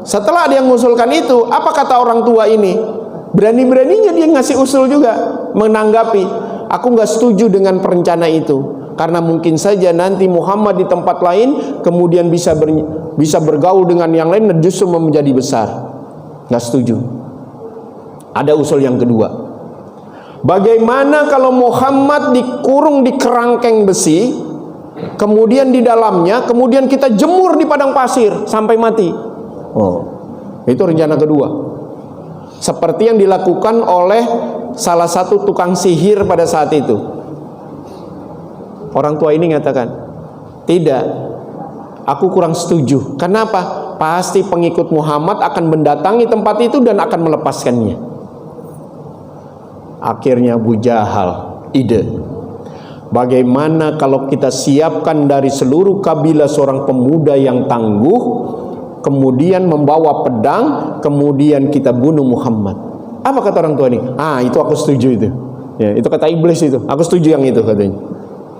setelah ada yang mengusulkan itu, apa kata orang tua ini? Berani-beraninya dia ngasih usul juga, menanggapi. Aku nggak setuju dengan perencana itu, karena mungkin saja nanti Muhammad di tempat lain kemudian bisa bergaul dengan yang lain dan justru menjadi besar. Nggak setuju. Ada usul yang kedua. Bagaimana kalau Muhammad dikurung di kerangkeng besi, kemudian di dalamnya, kemudian kita jemur di padang pasir sampai mati. Oh, itu rencana kedua. Seperti yang dilakukan oleh salah satu tukang sihir pada saat itu. Orang tua ini mengatakan, tidak, aku kurang setuju. Kenapa? Pasti pengikut Muhammad akan mendatangi tempat itu dan akan melepaskannya. Akhirnya Abu Jahal ide, bagaimana kalau kita siapkan dari seluruh kabilah seorang pemuda yang tangguh, kemudian membawa pedang, kemudian kita bunuh Muhammad. Apa kata orang tua ini? Ah, itu aku setuju itu. Ya, itu kata iblis itu. Aku setuju yang itu katanya.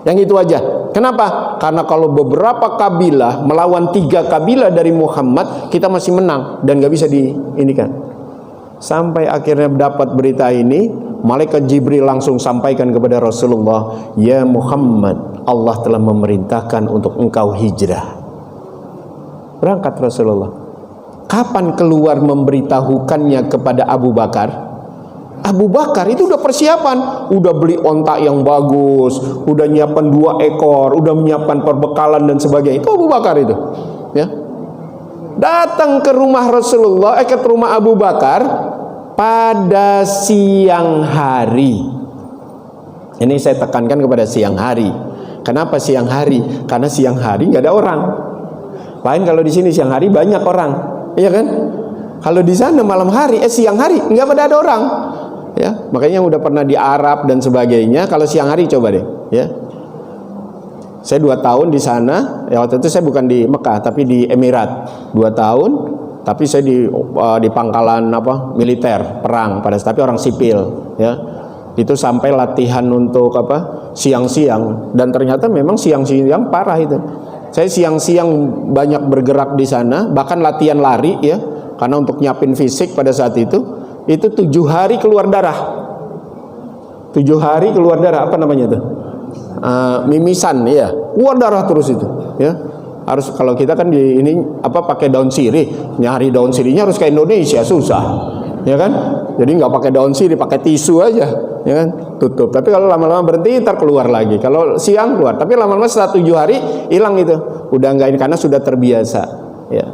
Yang itu aja. Kenapa? Karena kalau beberapa kabilah melawan 3 kabilah dari Muhammad, kita masih menang dan gak bisa diinikan. Sampai akhirnya dapat berita ini, malaikat Jibril langsung sampaikan kepada Rasulullah, ya Muhammad, Allah telah memerintahkan untuk engkau hijrah. Berangkat Rasulullah. Kapan keluar memberitahukannya kepada Abu Bakar? Abu Bakar itu udah persiapan, udah beli ontak yang bagus, udah nyiapkan 2 ekor, udah menyiapkan perbekalan dan sebagainya. Itu Abu Bakar itu, ya. Datang ke rumah Rasulullah, ke rumah Abu Bakar pada siang hari. Ini saya tekankan kepada siang hari. Kenapa siang hari? Karena siang hari nggak ada orang. Lain kalau di sini siang hari banyak orang, iya kan? Kalau di sana malam hari, siang hari nggak pada ada orang. Ya, makanya udah pernah di Arab dan sebagainya. Kalau siang hari coba deh, ya. Saya 2 tahun di sana. Ya, waktu itu saya bukan di Mekah, tapi di Emirat. 2 tahun, tapi saya di pangkalan militer perang pada, tapi orang sipil. Ya, itu sampai latihan untuk siang-siang. Dan ternyata memang siang-siang parah itu. Saya siang-siang banyak bergerak di sana, bahkan latihan lari ya, karena untuk nyiapin fisik pada saat itu 7 hari keluar darah. 7 hari keluar darah, apa namanya itu? Mimisan ya, keluar darah terus itu ya. Harus, kalau kita kan di ini pakai daun sirih, nyari daun sirihnya harus ke Indonesia susah ya kan, jadi nggak pakai daun sirih, pakai tisu aja ya kan, tutup. Tapi kalau lama-lama berhenti ntar keluar lagi, kalau siang keluar, tapi lama-lama setelah 7 hari hilang itu, udah nggak ini karena sudah terbiasa ya.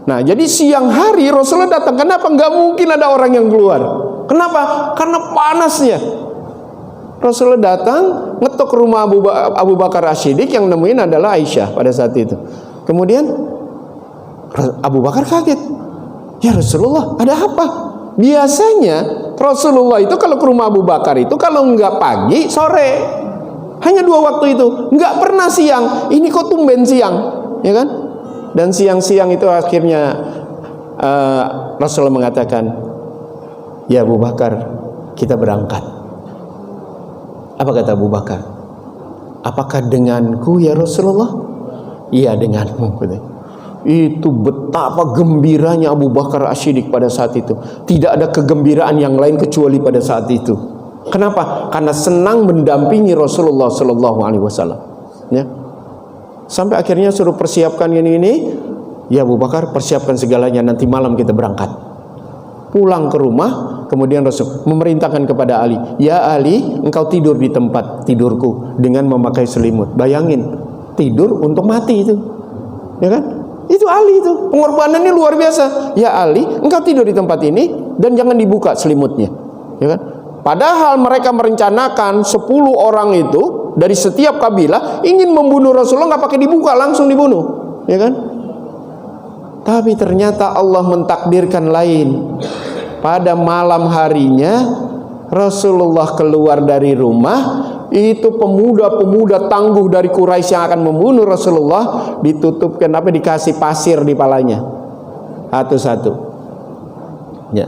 Nah, jadi siang hari Rasulullah datang. Kenapa? Nggak mungkin ada orang yang keluar. Kenapa? Karena panasnya. Rasulullah datang, ngetok ke rumah Abu Bakar As-Siddiq, yang nemuin adalah Aisyah pada saat itu. Kemudian Abu Bakar kaget. Ya Rasulullah, ada apa? Biasanya Rasulullah itu kalau ke rumah Abu Bakar itu kalau nggak pagi, sore. Hanya 2 waktu itu. Nggak pernah siang. Ini kok tumben siang, ya kan? Dan siang-siang itu akhirnya Rasulullah mengatakan, ya Abu Bakar, kita berangkat. Apa kata Abu Bakar? Apakah denganku ya Rasulullah? Iya, denganmu. Itu betapa gembiranya Abu Bakar As-Siddiq pada saat itu. Tidak ada kegembiraan yang lain kecuali pada saat itu. Kenapa? Karena senang mendampingi Rasulullah Sallallahu Alaihi Wasallam. Ya. Sampai akhirnya suruh persiapkan ini. Ya Abu Bakar, persiapkan segalanya, nanti malam kita berangkat. Pulang ke rumah, kemudian Rasul memerintahkan kepada Ali, ya Ali, engkau tidur di tempat tidurku dengan memakai selimut. Bayangin, tidur untuk mati itu, ya kan? Itu Ali itu, pengorbanannya luar biasa. Ya Ali, engkau tidur di tempat ini dan jangan dibuka selimutnya, ya kan? Padahal mereka merencanakan 10 orang itu dari setiap kabilah ingin membunuh Rasulullah, nggak pakai dibuka, langsung dibunuh, ya kan? Tapi ternyata Allah mentakdirkan lain. Pada malam harinya Rasulullah keluar dari rumah, itu pemuda-pemuda tangguh dari Quraisy yang akan membunuh Rasulullah ditutupkan dikasih pasir di palanya satu-satu. Ya.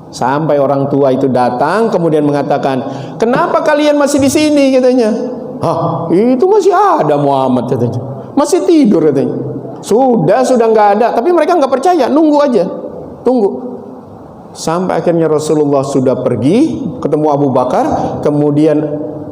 Sampai orang tua itu datang kemudian mengatakan, "Kenapa kalian masih di sini?" katanya. "Hah, itu masih ada Muhammad," katanya. "Masih tidur," katanya. Sudah nggak ada, tapi mereka nggak percaya, nunggu aja, tunggu. Sampai akhirnya Rasulullah sudah pergi, ketemu Abu Bakar, kemudian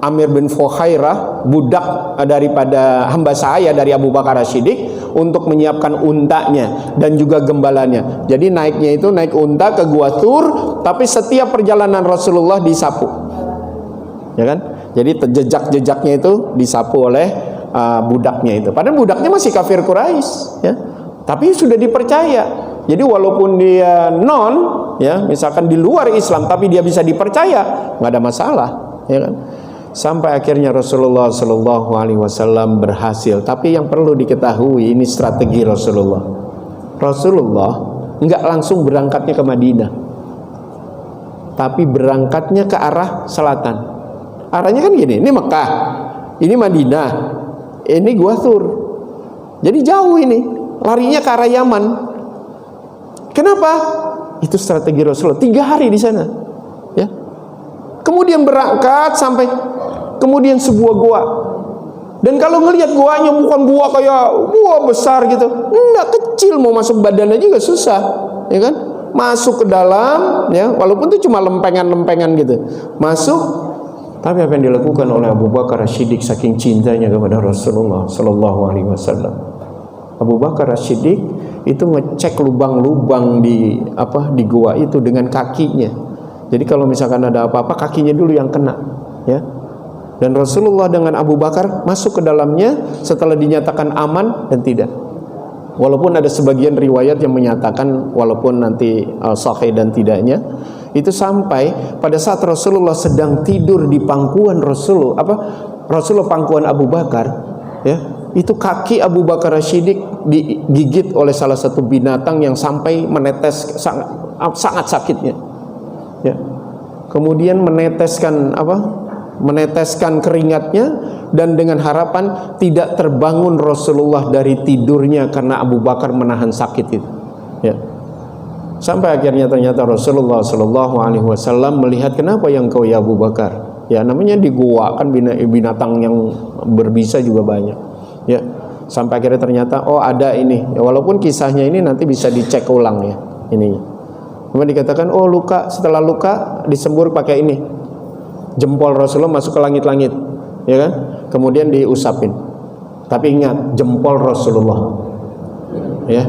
Amir bin Fuhairah, budak daripada hamba saya dari Abu Bakar As-Siddiq, untuk menyiapkan untanya dan juga gembalanya. Jadi naiknya itu naik unta ke Gua Tur, tapi setiap perjalanan Rasulullah disapu, ya kan? Jadi jejak-jejaknya itu disapu oleh budaknya itu. Padahal budaknya masih kafir Quraisy, ya. Tapi sudah dipercaya. Jadi walaupun dia non, ya, misalkan di luar Islam, tapi dia bisa dipercaya, nggak ada masalah, ya kan? Sampai akhirnya Rasulullah Shallallahu Alaihi Wasallam berhasil. Tapi yang perlu diketahui, ini strategi Rasulullah. Rasulullah nggak langsung berangkatnya ke Madinah, tapi berangkatnya ke arah selatan. Arahnya kan gini, ini Mekah, ini Madinah, ini Gua Thur. Jadi jauh ini, larinya ke arah Yaman. Kenapa? Itu strategi Rasulullah. 3 hari di sana, ya. Kemudian berangkat sampai kemudian sebuah gua. Dan kalau ngelihat guanya bukan gua kayak gua besar gitu, enggak, kecil, mau masuk badannya juga susah, ya kan? Masuk ke dalam, ya, walaupun itu cuma lempengan-lempengan gitu. Masuk, tapi apa yang dilakukan oleh Abu Bakar As-Siddiq saking cintanya kepada Rasulullah Sallallahu Alaihi Wasallam. Abu Bakar As-Siddiq itu ngecek lubang-lubang di gua itu dengan kakinya. Jadi kalau misalkan ada apa-apa, kakinya dulu yang kena, ya. Dan Rasulullah dengan Abu Bakar masuk ke dalamnya setelah dinyatakan aman dan tidak. Walaupun ada sebagian riwayat yang menyatakan walaupun nanti sahih dan tidaknya, itu sampai pada saat Rasulullah sedang tidur di pangkuan Rasulullah pangkuan Abu Bakar, ya, itu kaki Abu Bakar As-Siddiq digigit oleh salah satu binatang yang sampai menetes sangat sakitnya, ya. Kemudian meneteskan keringatnya, dan dengan harapan tidak terbangun Rasulullah dari tidurnya karena Abu Bakar menahan sakit itu, ya. Sampai akhirnya ternyata Rasulullah Shallallahu Alaihi Wasallam melihat, kenapa yang kau ya Abu Bakar? Ya, namanya di gua kan binatang yang berbisa juga banyak, ya. Sampai akhirnya ternyata ada ini, ya, walaupun kisahnya ini nanti bisa dicek ulang, ya, ini. Kemudian dikatakan luka, setelah luka disembur pakai ini, jempol Rasulullah masuk ke langit-langit, ya kan? Kemudian diusapin. Tapi ingat, jempol Rasulullah, ya,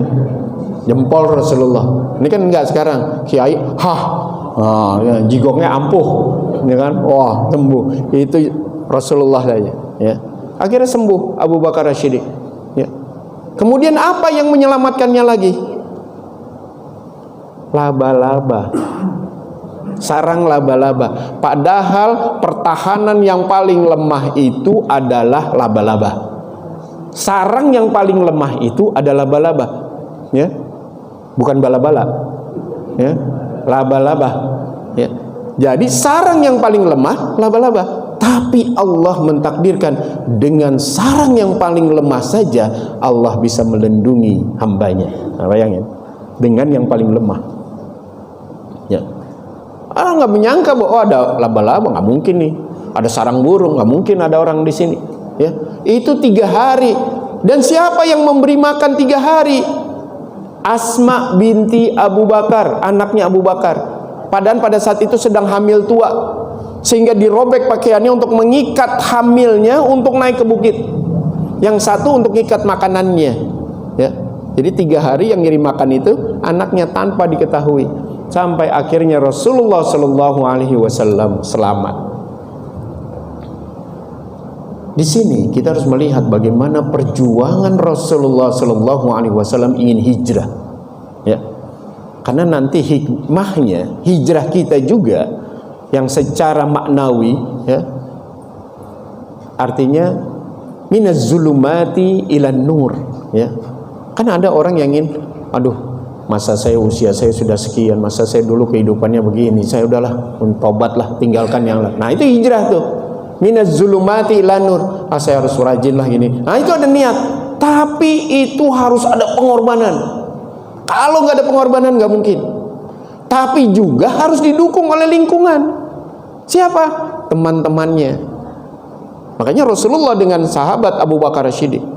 jempol Rasulullah. Ini kan enggak sekarang kiai, ya, jigongnya ampuh, ya kan? Wah, sembuh. Itu Rasulullah saja, ya. Akhirnya sembuh Abu Bakar As-Siddiq, ya. Kemudian apa yang menyelamatkannya lagi? Laba-laba, sarang laba-laba. Padahal pertahanan yang paling lemah itu adalah laba-laba. Sarang yang paling lemah itu adalah laba-laba, ya, bukan bala-bala, ya, laba-laba, ya. Jadi sarang yang paling lemah laba-laba. Tapi Allah mentakdirkan dengan sarang yang paling lemah saja Allah bisa melindungi hambanya. Nah, bayangin, dengan yang paling lemah, ya. Nggak menyangka bahwa ada laba-laba, nggak mungkin nih. Ada sarang burung, nggak mungkin ada orang di sini, ya. Itu 3 hari. Dan siapa yang memberi makan 3 hari? Asma binti Abu Bakar, anaknya Abu Bakar. Padahal pada saat itu sedang hamil tua, sehingga dirobek pakaiannya untuk mengikat hamilnya untuk naik ke bukit. Yang satu untuk ikat makanannya, ya. Jadi 3 hari yang ngirim makan itu anaknya tanpa diketahui. Sampai akhirnya Rasulullah Shallallahu Alaihi Wasallam selamat. Di sini kita harus melihat bagaimana perjuangan Rasulullah Shallallahu Alaihi Wasallam ingin hijrah, ya. Karena nanti hikmahnya hijrah kita juga yang secara maknawi, ya, artinya minaz zulumati ilan nur, ya. Kan ada orang yang ingin, masa usia saya sudah sekian, masa saya dulu kehidupannya begini, saya udahlah, tobatlah, tinggalkan yang lain. Nah, itu hijrah tuh. Minaz zulumati ilan nur. Saya harus rajin lah gini. Nah, itu ada niat. Tapi itu harus ada pengorbanan. Kalau nggak ada pengorbanan nggak mungkin. Tapi juga harus didukung oleh lingkungan. Siapa? Teman-temannya. Makanya Rasulullah dengan sahabat Abu Bakar As-Siddiq.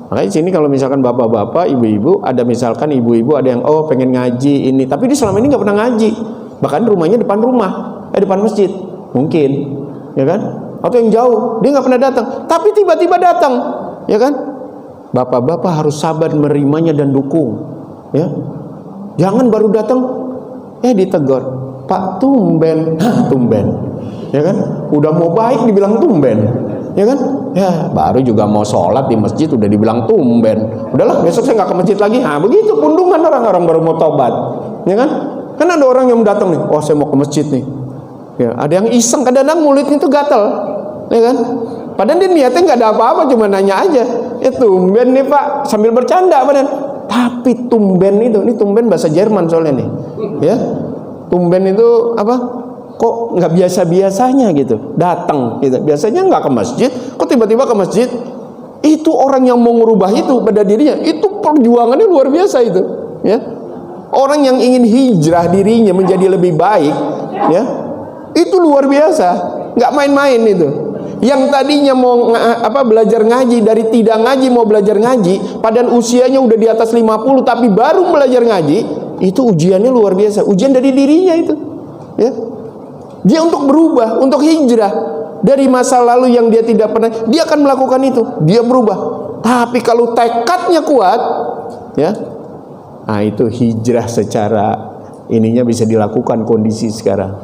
Makanya sini kalau misalkan bapak-bapak, ibu-ibu, ada misalkan ibu-ibu ada yang pengen ngaji ini, tapi dia selama ini nggak pernah ngaji, bahkan rumahnya depan masjid, mungkin, ya kan? Atau yang jauh, dia nggak pernah datang, tapi tiba-tiba datang, ya kan? Bapak-bapak harus sabar menerimanya dan dukung, ya. Jangan baru datang, ditegur, Pak tumben, ya kan? Udah mau baik dibilang tumben, ya kan? Ya baru juga mau sholat di masjid udah dibilang tumben. Udahlah besok saya nggak ke masjid lagi. Nah begitu pundungan orang-orang baru mau tobat, ya kan? Kan ada orang yang datang nih, oh saya mau ke masjid nih. Ya, ada yang iseng, kadang-kadang mulutnya itu gatal, ya kan? Padahal dia niatnya nggak ada apa-apa, cuma nanya aja. Ya tumben nih Pak, sambil bercanda padahal. Tapi tumben itu, ini tumben bahasa Jerman soalnya nih, ya. Tumben itu apa? Kok nggak biasa-biasanya gitu, datang gitu. Biasanya nggak ke masjid, kok tiba-tiba ke masjid? Itu orang yang mau merubah itu pada dirinya, itu perjuangannya luar biasa itu, ya. Orang yang ingin hijrah dirinya menjadi lebih baik, ya, itu luar biasa, nggak main-main itu. Yang tadinya mau belajar ngaji, dari tidak ngaji mau belajar ngaji, padahal usianya udah di atas 50 tapi baru belajar ngaji, itu ujiannya luar biasa, ujian dari dirinya itu, ya. Dia untuk berubah, untuk hijrah dari masa lalu yang dia tidak pernah, dia akan melakukan itu, dia berubah. Tapi kalau tekadnya kuat, ya, nah itu hijrah secara ininya bisa dilakukan kondisi sekarang,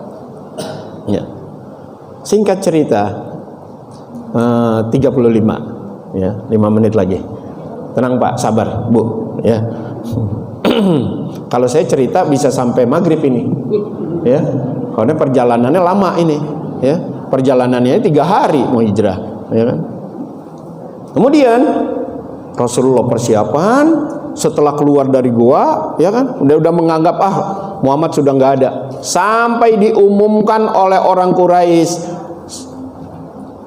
ya. Singkat cerita, 35, ya, 5 menit lagi. Tenang Pak, sabar Bu, ya. Kalau saya cerita bisa sampai maghrib ini, ya. Karena perjalanannya lama ini, ya. Perjalanannya 3 hari mau hijrah, ya kan. Kemudian Rasulullah persiapan setelah keluar dari gua, ya kan, udah menganggap Muhammad sudah nggak ada, sampai diumumkan oleh orang Quraisy,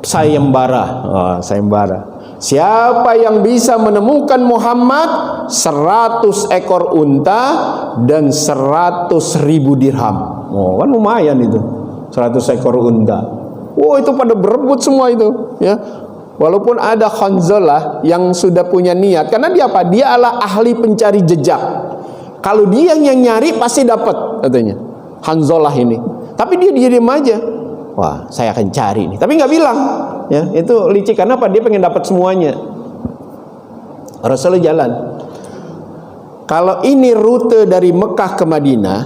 sayembara, siapa yang bisa menemukan Muhammad 100 ekor unta dan 100.000 dirham. Oh kan lumayan itu, 100 ekor unta. Oh itu pada berebut semua itu, ya. Walaupun ada Hanzalah yang sudah punya niat, karena dia apa? Dia adalah ahli pencari jejak. Kalau dia yang nyari pasti dapat, katanya Hanzalah ini. Tapi dia diam aja. Wah, saya akan cari ini. Tapi nggak bilang, ya. Itu licik karena apa? Dia pengen dapat semuanya. Rasulullah jalan. Kalau ini rute dari Mekah ke Madinah,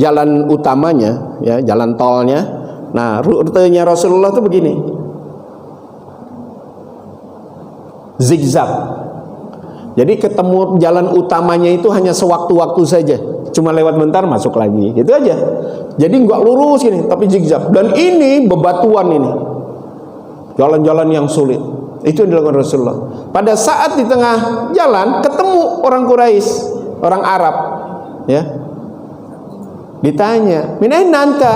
jalan utamanya, ya, jalan tolnya. Nah, rutenya Rasulullah itu begini. Zigzag. Jadi ketemu jalan utamanya itu hanya sewaktu-waktu saja. Cuma lewat bentar masuk lagi, gitu aja. Jadi nggak lurus ini, tapi zigzag. Dan ini bebatuan ini. Jalan-jalan yang sulit. Itu yang dilakukan Rasulullah. Pada saat di tengah jalan ketemu orang Quraisy, orang Arab, ya. Ditanya, "Min aina anta?"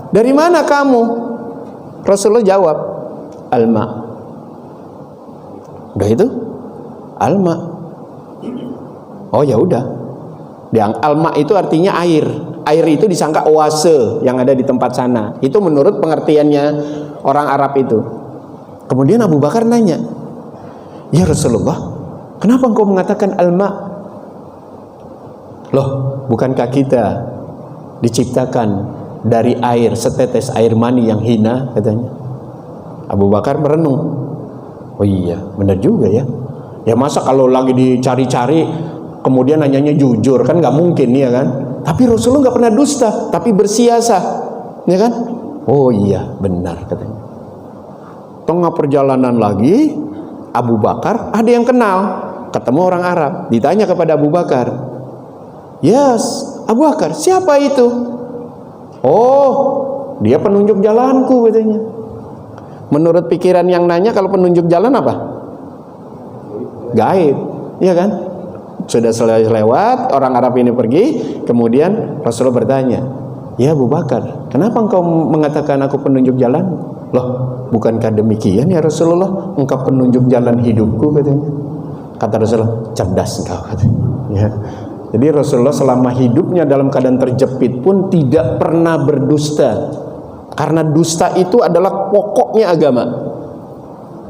Dari mana kamu? Rasulullah jawab, "Alma." Udah itu? Alma. Oh ya udah. Yang alma itu artinya air. Air itu disangka oase yang ada di tempat sana. Itu menurut pengertiannya orang Arab itu. Kemudian Abu Bakar nanya, "Ya Rasulullah, kenapa engkau mengatakan alma?" Loh, bukankah kita diciptakan dari air, setetes air mani yang hina, katanya. Abu Bakar merenung. Oh iya, benar juga ya. Ya masa kalau lagi dicari-cari kemudian nanyanya jujur, kan nggak mungkin ya kan. Tapi Rasulullah nggak pernah dusta, tapi bersiasah, ya kan. Oh iya, benar, katanya. Tengah perjalanan lagi, Abu Bakar ada yang kenal, ketemu orang Arab, ditanya kepada Abu Bakar, "Yes, Abu Bakar, siapa itu?" "Oh, dia penunjuk jalanku," katanya. Menurut pikiran yang nanya, kalau penunjuk jalan apa? Gaib, iya kan? Sudah selesai lewat, orang Arab ini pergi, kemudian Rasulullah bertanya, "Ya Abu Bakar, kenapa engkau mengatakan aku penunjuk jalan?" "Loh, bukankah demikian ya Rasulullah? Engkau penunjuk jalan hidupku," katanya. Kata Rasulullah, "Cerdas engkau," katanya. Ya. Jadi Rasulullah selama hidupnya dalam keadaan terjepit pun tidak pernah berdusta. Karena dusta itu adalah pokoknya agama.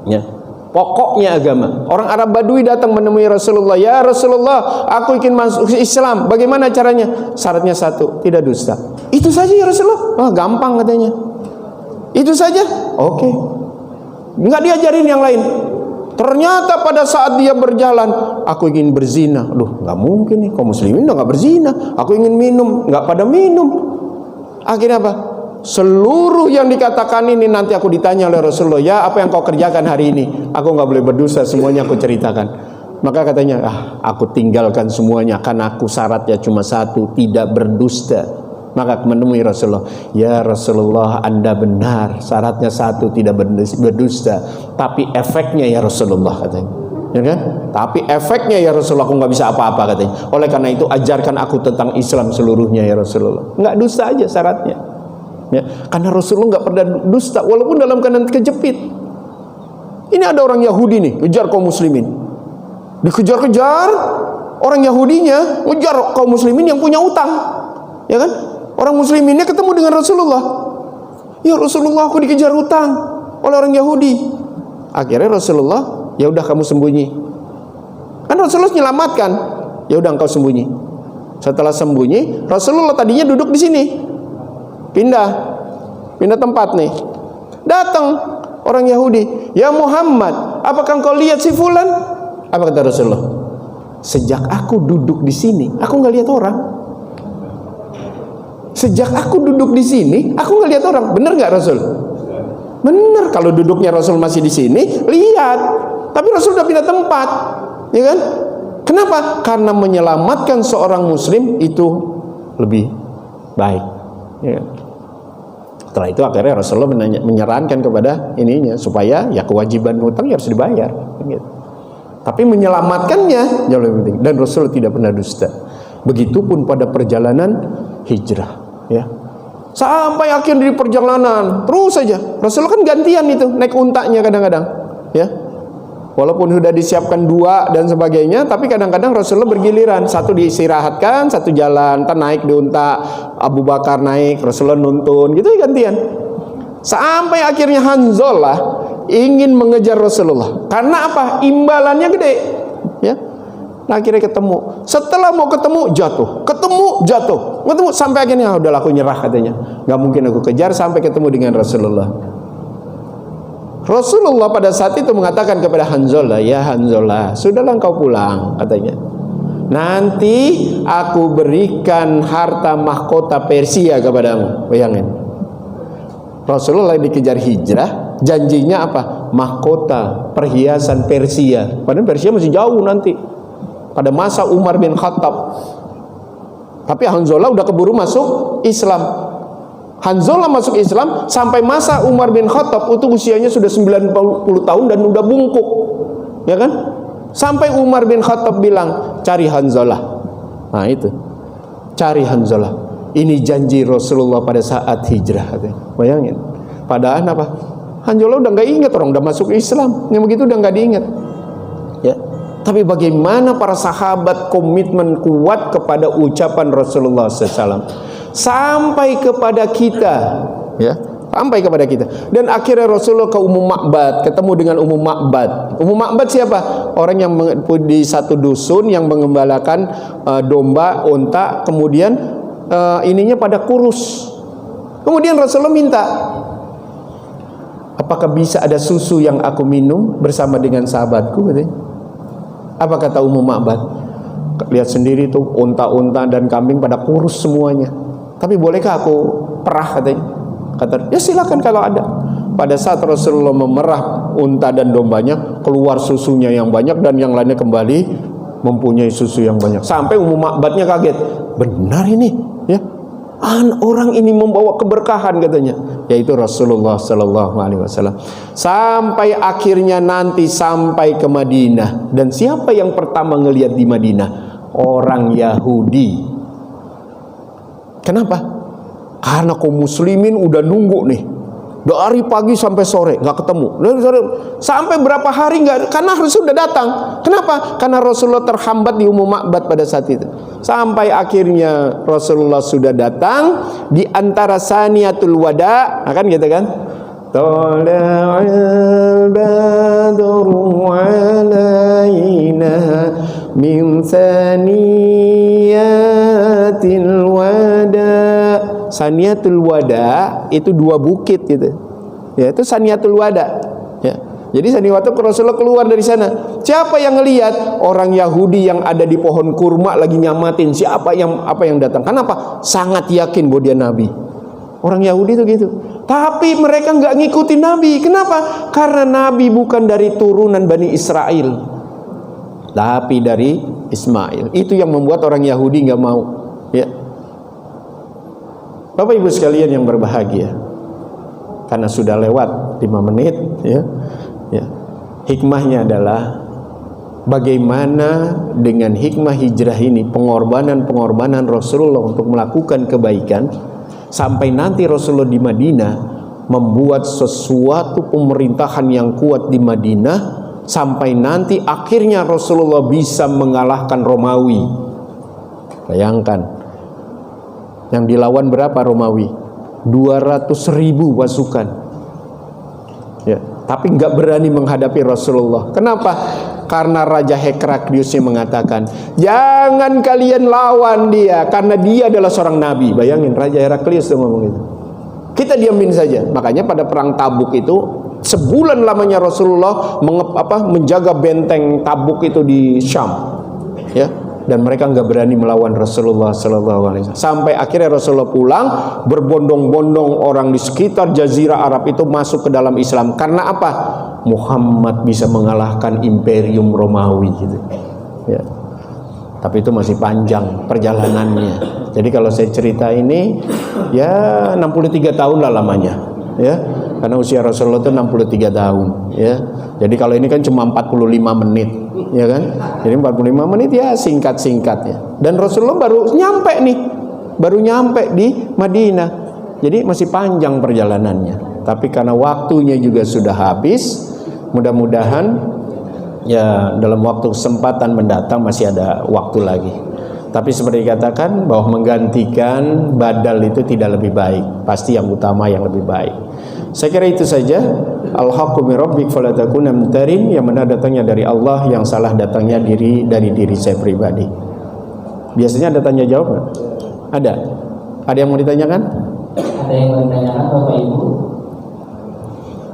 Ya. Pokoknya agama. Orang Arab Badui datang menemui Rasulullah, "Ya Rasulullah, aku ingin masuk Islam. Bagaimana caranya?" Syaratnya satu, tidak dusta. "Itu saja ya Rasulullah." "Oh, gampang," katanya. "Itu saja?" Oke. Enggak diajarin yang lain. Ternyata pada saat dia berjalan, "Aku ingin berzina." Loh, nggak mungkin nih, kaum muslimin udah nggak berzina. "Aku ingin minum." Nggak pada minum. Akhirnya apa? seluruh yang dikatakan ini nanti aku ditanya oleh Rasulullah, ya apa yang kau kerjakan hari ini? Aku nggak boleh berdusta, semuanya aku ceritakan. Maka katanya, aku tinggalkan semuanya karena aku syaratnya cuma satu, tidak berdusta. Maka aku menemui Rasulullah, ya Rasulullah, Anda benar, syaratnya satu, tidak berdusta, tapi efeknya ya Rasulullah, katanya, ya kan? Tapi efeknya ya Rasulullah, aku nggak bisa apa-apa, katanya. Oleh karena itu ajarkan aku tentang Islam seluruhnya ya Rasulullah. Nggak dusta aja syaratnya. Ya, karena Rasulullah nggak pernah dusta walaupun dalam keadaan kejepit. Ini ada orang Yahudi nih ngejar kaum muslimin, dikejar-kejar orang Yahudinya ngejar kaum muslimin yang punya utang, ya kan? Orang musliminnya ketemu dengan Rasulullah, ya Rasulullah, aku dikejar utang oleh orang Yahudi. Akhirnya Rasulullah, ya udah kamu sembunyi. Kan Rasulullah menyelamatkan, ya udah engkau sembunyi. Setelah sembunyi, Rasulullah tadinya duduk di sini. Pindah tempat nih. Datang orang Yahudi, ya Muhammad, apakah engkau lihat si fulan? Apa kata Rasulullah? Sejak aku duduk di sini, aku nggak lihat orang. Sejak aku duduk di sini, aku nggak lihat orang. Bener nggak Rasul? Bener. Kalau duduknya Rasul masih di sini, lihat. Tapi Rasul udah pindah tempat, ya kan? Kenapa? Karena menyelamatkan seorang Muslim itu lebih baik. Ya. Setelah itu akhirnya Rasulullah menyarankan kepada ininya supaya ya kewajiban hutang harus dibayar, gitu. Tapi menyelamatkannya jauh lebih penting. Dan Rasulullah tidak pernah dusta. Begitupun pada perjalanan hijrah, ya. Sampai akhir di perjalanan terus saja Rasulullah kan gantian itu naik untanya kadang-kadang, ya. Walaupun sudah disiapkan dua dan sebagainya, tapi kadang-kadang Rasulullah bergiliran. Satu diistirahatkan, satu jalan, ntar naik di unta, Abu Bakar naik, Rasulullah nuntun, gitu gantian. Sampai akhirnya Hanzalah ingin mengejar Rasulullah. Karena apa? Imbalannya gede, ya. Nah, akhirnya ketemu. Setelah mau ketemu, jatuh. Ketemu, sampai akhirnya udahlah aku nyerah, katanya. Gak mungkin aku kejar sampai ketemu dengan Rasulullah. Rasulullah pada saat itu mengatakan kepada Hanzalah, ya Hanzalah, sudahlah engkau pulang, katanya. Nanti aku berikan harta mahkota Persia kepadamu. Bayangin, Rasulullah dikejar hijrah, janjinya apa? Mahkota, perhiasan Persia. Padahal Persia masih jauh nanti, pada masa Umar bin Khattab. Tapi Hanzalah udah keburu masuk Islam. Hanzalah masuk Islam sampai masa Umar bin Khattab itu usianya sudah 90 tahun dan udah bungkuk, ya kan? Sampai Umar bin Khattab bilang, cari Hanzalah. Nah itu, cari Hanzalah. Ini janji Rasulullah pada saat hijrah, katanya. Bayangin. Padahal apa? Hanzalah udah nggak ingat, orang udah masuk Islam, yang begitu udah nggak diingat, ya. Tapi bagaimana para sahabat komitmen kuat kepada ucapan Rasulullah SAW sampai kepada kita, ya, sampai kepada kita. Dan akhirnya Rasulullah ke Ummu Ma'bad, ketemu dengan Ummu Ma'bad. Ummu Ma'bad siapa? Orang yang di satu dusun yang mengembalakan domba, unta, kemudian ininya pada kurus. Kemudian Rasulullah minta, apakah bisa ada susu yang aku minum bersama dengan sahabatku, katanya. Apa kata Ummu Ma'bad? Lihat sendiri tuh unta-unta dan kambing pada kurus semuanya. Tapi bolehkah aku perah, katanya? Kata, ya silakan kalau ada. Pada saat Rasulullah memerah unta dan dombanya, keluar susunya yang banyak dan yang lainnya kembali mempunyai susu yang banyak. Sampai Ummu Ma'badnya kaget. Benar ini, ya. Orang ini membawa keberkahan, katanya, yaitu Rasulullah SAW. Sampai akhirnya nanti sampai ke Madinah. Dan siapa yang pertama ngelihat di Madinah? Orang Yahudi. Kenapa? Karena kaum muslimin udah nunggu nih dari pagi sampai sore nggak ketemu. Sampai berapa hari nggak? Karena Rasul udah datang. Kenapa? Karena Rasulullah terhambat di Ummu Ma'bad pada saat itu. Sampai akhirnya Rasulullah sudah datang di antara Saniyatul Wada, kan gitu kan? Tala'al badru alaina min Saniyatil Wada. Saniyatul Wada itu dua bukit gitu. Ya, itu Saniyatul Wada. Ya. Jadi Saniyatul Rasulullah keluar dari sana. Siapa yang ngelihat? Orang Yahudi yang ada di pohon kurma lagi nyamatin. Siapa yang datang? Kenapa? Sangat yakin bahwa dia nabi. Orang Yahudi itu gitu. Tapi mereka nggak ngikutin Nabi. Kenapa? Karena Nabi bukan dari turunan Bani Israel, tapi dari Ismail. Itu yang membuat orang Yahudi nggak mau. Ya. Bapak Ibu sekalian yang berbahagia, karena sudah lewat 5 menit, ya. Hikmahnya adalah bagaimana dengan hikmah hijrah ini, pengorbanan Rasulullah untuk melakukan kebaikan, sampai nanti Rasulullah di Madinah membuat sesuatu pemerintahan yang kuat di Madinah, sampai nanti akhirnya Rasulullah bisa mengalahkan Romawi. Bayangkan, yang dilawan berapa Romawi? 200.000 pasukan, ya. Tapi nggak berani menghadapi Rasulullah. Kenapa? Karena Raja Heraklius yang mengatakan, jangan kalian lawan dia, karena dia adalah seorang nabi. Bayangin, Raja Heraklius itu ngomong gitu. Kita diamin saja. Makanya pada perang Tabuk itu, sebulan lamanya Rasulullah menjaga benteng Tabuk itu di Syam, ya. Dan mereka nggak berani melawan Rasulullah SAW. Sampai akhirnya Rasulullah pulang, berbondong-bondong orang di sekitar Jazirah Arab itu masuk ke dalam Islam. Karena apa? Muhammad bisa mengalahkan Imperium Romawi gitu. Ya. Tapi itu masih panjang perjalanannya. Jadi kalau saya cerita ini, ya 63 tahun lah lamanya, ya. Karena usia Rasulullah itu 63 tahun, ya. Jadi kalau ini kan cuma 45 menit, ya kan? Jadi 45 menit ya singkat-singkat ya. Dan Rasulullah baru nyampe di Madinah. Jadi masih panjang perjalanannya. Tapi karena waktunya juga sudah habis, mudah-mudahan ya dalam waktu kesempatan mendatang masih ada waktu lagi. Tapi seperti dikatakan bahwa menggantikan badal itu tidak lebih baik, pasti yang utama yang lebih baik. Saya kira itu saja. Al-haqqu min rabbik fala takuna mumtarin, yang benar datangnya dari Allah, yang salah datangnya dari diri saya pribadi. Biasanya ada tanya jawab nggak? Ada? Ada yang mau ditanyakan? Ada yang mau ditanyakan Bapak Ibu?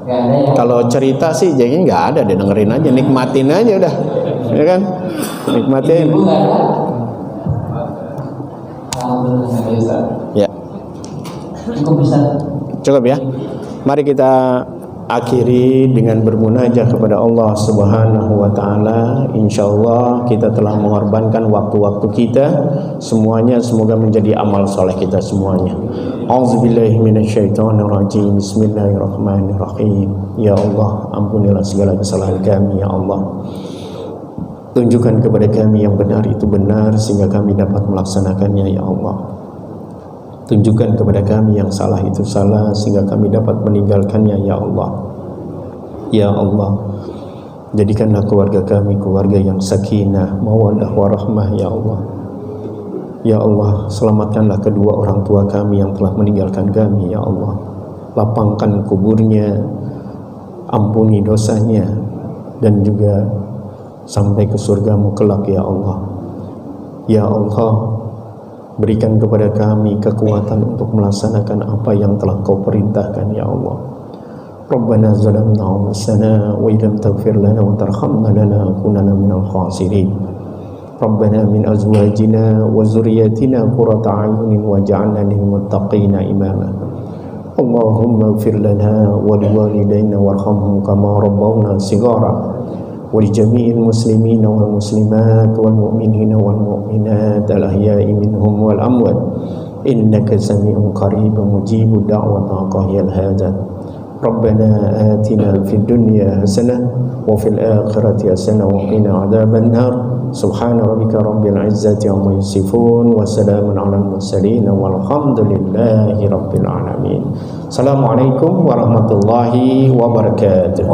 Nggak ada ya? Kalau cerita sih jadi nggak ada, dengerin aja, nikmatin aja udah, ya kan? Nikmatin. Ibu nggak ada? Alhamdulillah. Ya. Cukup bisa. Cukup ya. Mari kita akhiri dengan bermunajat kepada Allah Subhanahu wa taala. Insyaallah kita telah mengorbankan waktu-waktu kita semuanya, semoga menjadi amal soleh kita semuanya. Auzubillahi minasyaitonirrajim. Bismillahirrahmanirrahim. Ya Allah, ampunilah segala kesalahan kami ya Allah. Tunjukkan kepada kami yang benar itu benar sehingga kami dapat melaksanakannya ya Allah. Tunjukkan kepada kami yang salah itu salah sehingga kami dapat meninggalkannya ya Allah. Ya Allah, jadikanlah keluarga kami keluarga yang sakinah, mawaddah warahmah ya Allah. Ya Allah, selamatkanlah kedua orang tua kami yang telah meninggalkan kami ya Allah. Lapangkan kuburnya, ampuni dosanya, dan juga sampai ke surgamu kelak ya Allah. Ya Allah, berikan kepada kami kekuatan untuk melaksanakan apa yang telah Kau perintahkan ya Allah. Rabbana zalamna anfusana wa illam taghfir lana wa tarhamna lanakunanna minal khasirin. Rabbana min azwajina wa zurriyyatina qurrata a'yunin waj'alna lil muttaqina imama. Allahumma ighfir lana wa liwalidayna warhamhum kama rabbawna shighara. ولجميع المسلمين والمسلمات والمؤمنين والمؤمنات الأحياء منهم والأموات إنك سميع قريب مجيب الدعوة قاضي الحاجات. ربنا آتنا في الدنيا حسنة وفي الآخرة حسنة وقنا عذاب النار. سبحان ربك رب العزة عما يصفون وسلام على المرسلين والحمد لله رب العالمين. السلام عليكم ورحمة الله وبركاته.